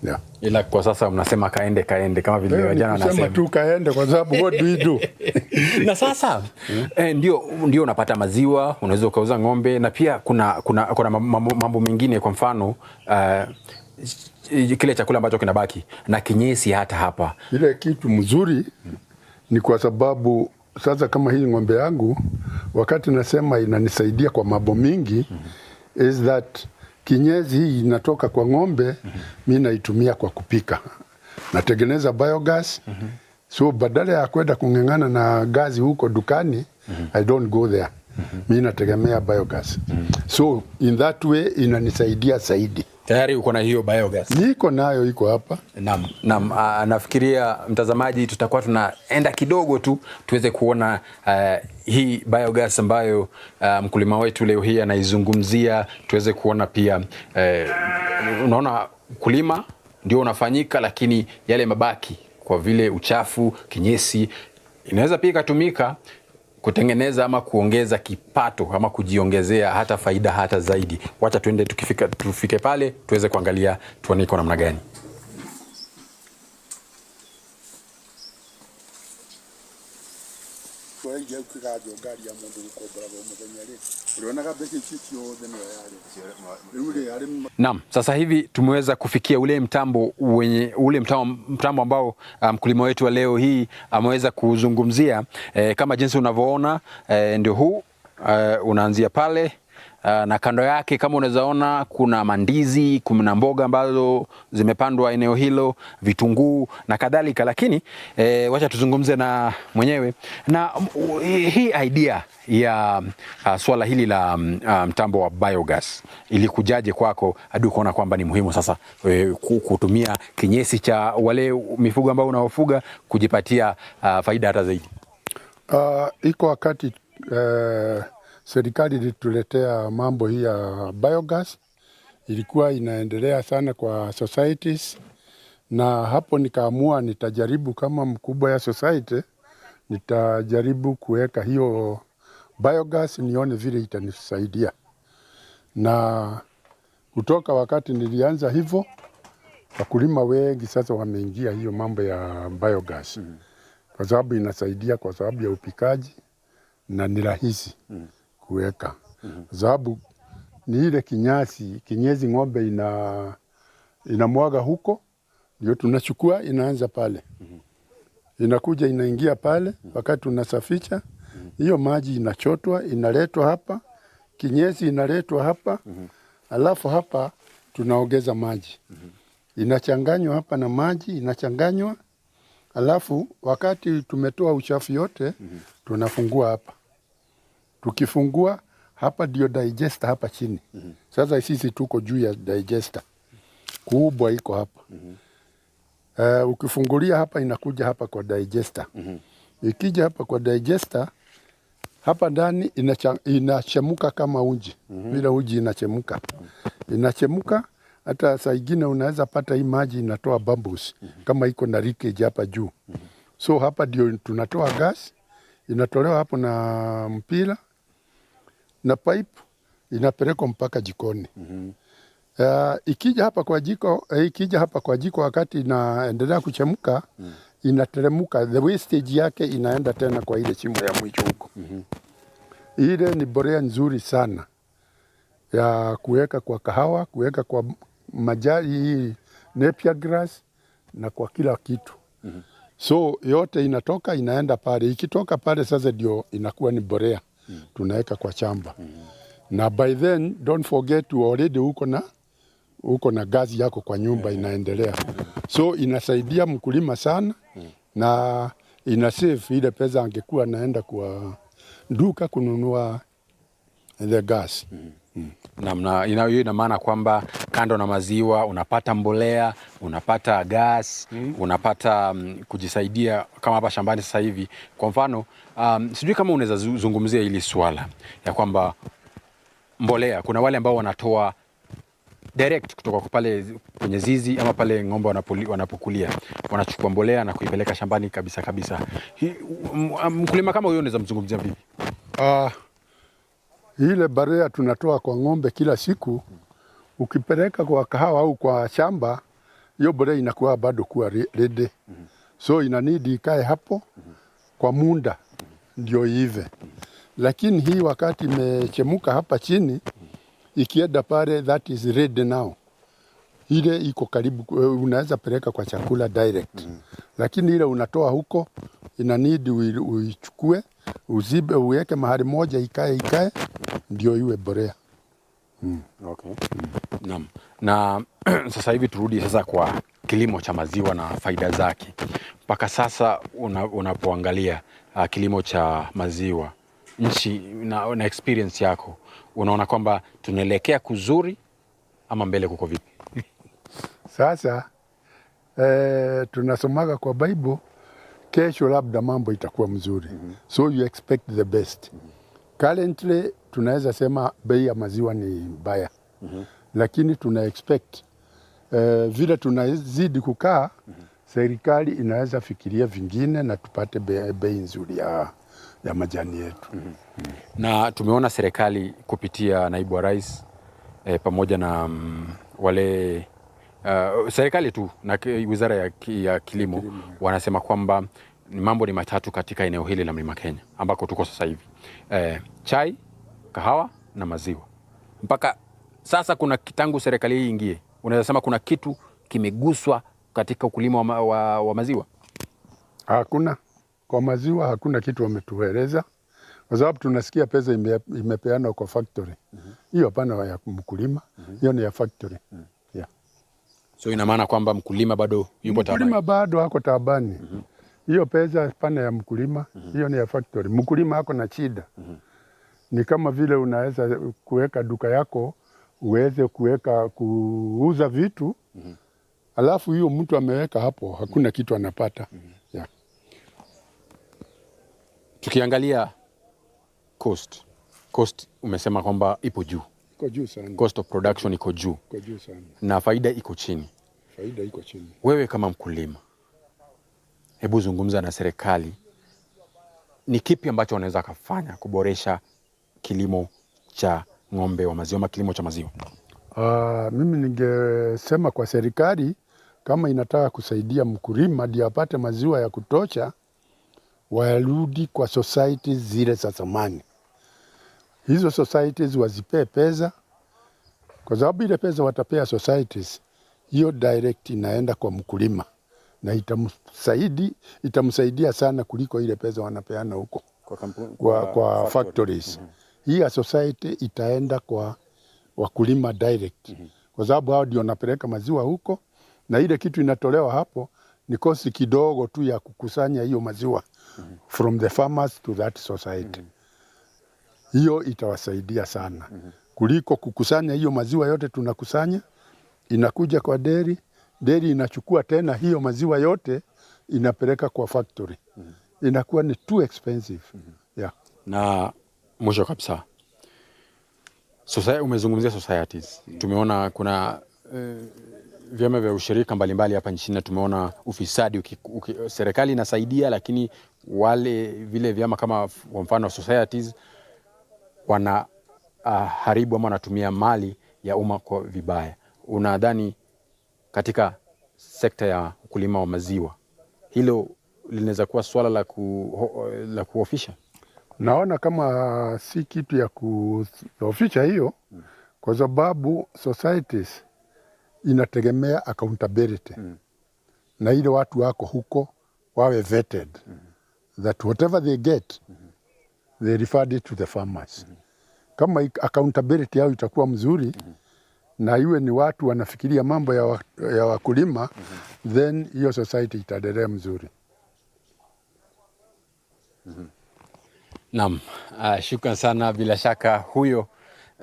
Yeah. Ila kwa sasa mnasema kaende kama vile wajana wanasema. Sema tu kaende kwa sababu what do we do? Na sasa ndio unapata maziwa, unaweza ukauza ng'ombe, na pia kuna mambo mengine, kwa mfano kile chakula ambacho kinabaki na kinyesi. Hata hapa ile kitu mzuri ni kwa sababu sasa kama hii ng'ombe yangu, wakati nasema inanisaidia kwa mambo mingi, is that kinyesi hii inatoka kwa ng'ombe, mimi naitumia kwa kupika. Natengeneza biogas. So badala ya kwenda kung'ang'ana na gazi huko dukani, I don't go there. Mimi nategemea biogas. So in that way inanisaidia zaidi. Tayari uko na hiyo biogas? Niko nayo, iko hapa. Naam, nafikiria mtazamaji tutakuwa tunaenda kidogo tu tuweze kuona hii biogas ambayo mkulima wetu leo hii anaizungumzia, tuweze kuona pia unaona kulima ndio unafanyika, lakini yale mabaki kwa vile uchafu, kinyesi, inaweza pia kutumika kutengeneza ama kuongeza kipato ama kujiongezea hata faida hata zaidi. Wacha tuende tufike pale tuweze kuangalia tuone iko namna gani. Naam, sasa hivi tumeweza kufikia ule mtambo ambao mkulima wetu wa leo hii ameweza kuzungumzia. Kama jinsi unavyoona, ndio huu unaanzia pale na kando yake kama unawezaona kuna mandizi, kuna mboga ambazo zimepandwa eneo hilo, vitunguu na kadhalika. Lakini wacha tuzungumze na mwenyewe na hii idea ya swala hili la mtambo wa biogas ilikujaje kwako hadi ukaona kwamba ni muhimu sasa kutumia kinyesi cha wale mifugo ambao unaofuga kujipatia faida hata zaidi? Iko wakati serikali ilituletea mambo hii ya biogas, ilikuwa inaendelea sana kwa societies, na hapo nikaamua nitajaribu kama mkubwa ya society, nitajaribu kuweka hiyo biogas nione vile itanisaidia. Na kutoka wakati nilianza hivyo, wakulima wengi sasa wameingia hiyo mambo ya biogas. Kwa sababu inasaidia kwa sababu ya upikaji na ni rahisi kuweka. Kwa sababu ni ile kinyesi ng'ombe inamwaga huko, ndio tunachukua inaanza pale. Inakuja inaingia pale, wakati tunasafisha, hiyo maji inachotwa, inaletwa hapa, kinyesi inaletwa hapa, alafu hapa tunaongeza maji. Inachanganywa hapa na maji, inachanganywa, alafu wakati tumetoa uchafu yote, tunafungua hapa. Tukifungua hapa ndio digester hapa chini. Sasa sisi tuko juu ya digester. Kubwa iko hapa. Ukifungulia hapa inakuja hapa kwa digester. Ikija hapa kwa digester, hapa ndani inachemuka kama uji. Bila uji inachemuka. Inachemuka, hata saa ingine unaweza pata hii maji inatoa bubbles kama iko na leakage hapa juu. So hapa ndio tunatoa gas, inatolewa hapo na mpira na pipe, inapelekwa mpaka jikoni. Ikija hapa kwa jiko wakati inaendelea kuchemuka, inateremka, the wastage yake inaenda tena kwa ile chimbo ya mwisho huko. Ile ni mbolea nzuri sana ya kuweka kwa kahawa, kuweka kwa majani, napier grass na kwa kila kitu. So yote inatoka inaenda pale. Ikitoka pale sasa ndio inakuwa ni mbolea. Tunaweka kwa shamba. Na by then don't forget to already uko na gazi yako kwa nyumba inaendelea. So inasaidia mkulima sana na ina save ile pesa angekuwa naenda kwa duka kununua the gas. Na ina maana kwamba kando na maziwa unapata mbolea, unapata gas, unapata kujisaidia kama hapa shambani sasa hivi. Kwa mfano, sijui kama unaweza zungumzia hili swala ya kwamba mbolea, kuna wale ambao wanatoa direct kutoka pale kwenye zizi ama pale ng'ombe wanapokulia, wanachukua mbolea na kuipeleka shambani kabisa. Mkulima kama huyo unaweza mzungumzia vipi? Ile mbolea tunatoa kwa ng'ombe kila siku, ukipeleka kwa kahawa au kwa shamba, hiyo mbolea inakuwa bado kuwa ready. So inanidi ikae hapo kwa muda ndio ive. Lakini hii wakati imechemuka hapa chini, ikienda pale, that is ready now. Ile iko karibu, unaweza peleka kwa chakula direct. Lakini ile unatoa huko, inanidi uichukue, uzibe, uweke mahali moja ikae, ndio iwe mbolea. Okay. Naam. Na sasa hivi turudi sasa kwa kilimo cha maziwa na faida zake. Mpaka sasa unapoangalia kilimo cha maziwa nchi na experience yako, unaona kwamba tunaelekea kuzuri ama mbele kuko vipi? Sasa tunasomaga kwa Bible, kesho labda mambo itakuwa mzuri. So you expect the best. Currently tunaweza sema bei ya maziwa ni mbaya. Lakini tuna expect vile tunazidi kukaa, serikali inaweza fikiria vingine na tupate bei nzuri ya majani yetu. Na tumeona serikali kupitia naibu wa rais pamoja na wale serikali tu na wizara ya kilimo wanasema kwamba mambo ni matatu katika eneo hili la Mlima Kenya ambako tuko sasa hivi. Chai, kahawa na maziwa. Mpaka sasa kuna kitangu serikali hii ingie, unaweza sema kuna kitu kimeguswa katika ukulima wa maziwa? Hakuna. Kwa maziwa hakuna kitu wametueleza. Kwa sababu tunasikia pesa imepeanwa kwa factory. Hiyo hapana ya mkulima, hiyo ni ya factory. Yeah. So ina maana kwamba mkulima bado yupo taabani. Mkulima bado hako taabani. Hiyo pesa hapana ya mkulima, hiyo ni ya factory. Mkulima hako na shida. Ni kama vile unaweza kuweka duka yako, uweze kuuza vitu, alafu hiyo mtu ameweka hapo, hakuna kitu anapata. Yeah. Tukiangalia cost umesema kwamba ipo juu. Iko juu sana. Cost of production iko juu. Iko juu sana. Na faida iko chini. Faida iko chini. Wewe kama mkulima, hebu zungumza na serikali. Ni kipi ambacho wanaweza kufanya kuboresha kilimo cha ng'ombe wa maziwa ama kilimo cha maziwa? Mimi ningesema kwa serikali kama inataka kusaidia mkulima ndio apate maziwa ya kutosha, warudi kwa societies zile za zamani. Hizo societies wazipee pesa, kwa sababu ile pesa watapea societies, hiyo direct inaenda kwa mkulima na itamsaidia sana kuliko ile pesa wanapeana huko kwa factories. Hii ya society itaenda kwa wakulima direct. Kwa sababu hao ndio wanapeleka maziwa huko, na ile kitu inatolewa hapo ni kosi kidogo tu ya kukusanya hiyo maziwa from the farmers to that society. Hiyo itawasaidia sana kuliko kukusanya hiyo maziwa yote tunakusanya, inakuja kwa dairy inachukua tena hiyo maziwa yote inapeleka kwa factory. Inakuwa ni too expensive. Yeah. Na mwisho kabisa, umezungumzia societies. Tumeona kuna vyama vya ushirika mbalimbali hapa nchini, na tumeona ufisadi serikali inasaidia, lakini wale vile vyama kama kwa mfano societies wana haribu ama wanatumia mali ya umma kwa vibaya. Unadhani katika sekta ya ukulima wa maziwa hilo linaweza kuwa swala la kuofisha? Naona kama si kitu ya kuofisha hiyo, kwa sababu societies inategemea accountability. Na ile watu wako huko wawe vetted that whatever they get they refer it to the farmers. Kama accountability yao itakuwa mzuri na iwe ni watu wanafikiria mambo ya wakulima, then hiyo society itaendelea mzuri. Naam, shukran sana. Bila shaka huyo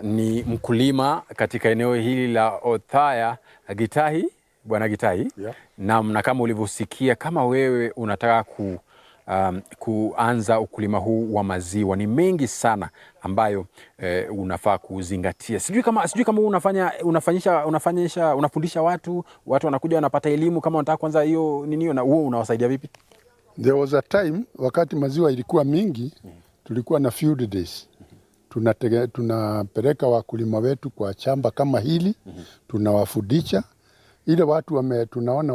ni mkulima katika eneo hili la Othaya Gitahi, Bwana Gitahi. Yeah. Naam, na kama ulivyosikia, kama wewe unataka kuanza ukulima huu wa maziwa, ni mengi sana ambayo unafaa kuzingatia. Sijui kama unafundisha watu wanakuja wanapata elimu, kama unataka kwanza hiyo nini, na wewe unawasaidia vipi? There was a time wakati maziwa ilikuwa mingi, tulikuwa na field days. Tunapeleka wakulima wetu kwa shamba kama hili, tunawafundisha ile watu tunaona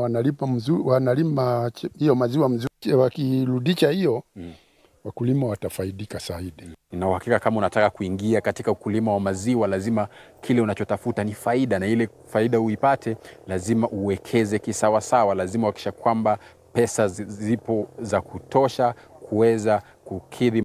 wanalima hiyo maziwa mzuri. Wakirudisha hiyo, wakulima watafaidika zaidi. Na uhakika kama unataka kuingia katika ukulima wa maziwa, lazima kile unachotafuta ni faida, na ile faida uipate lazima uwekeze kisawasawa. Lazima uhakikisha kwamba pesa zipo za kutosha kuweza kukidhi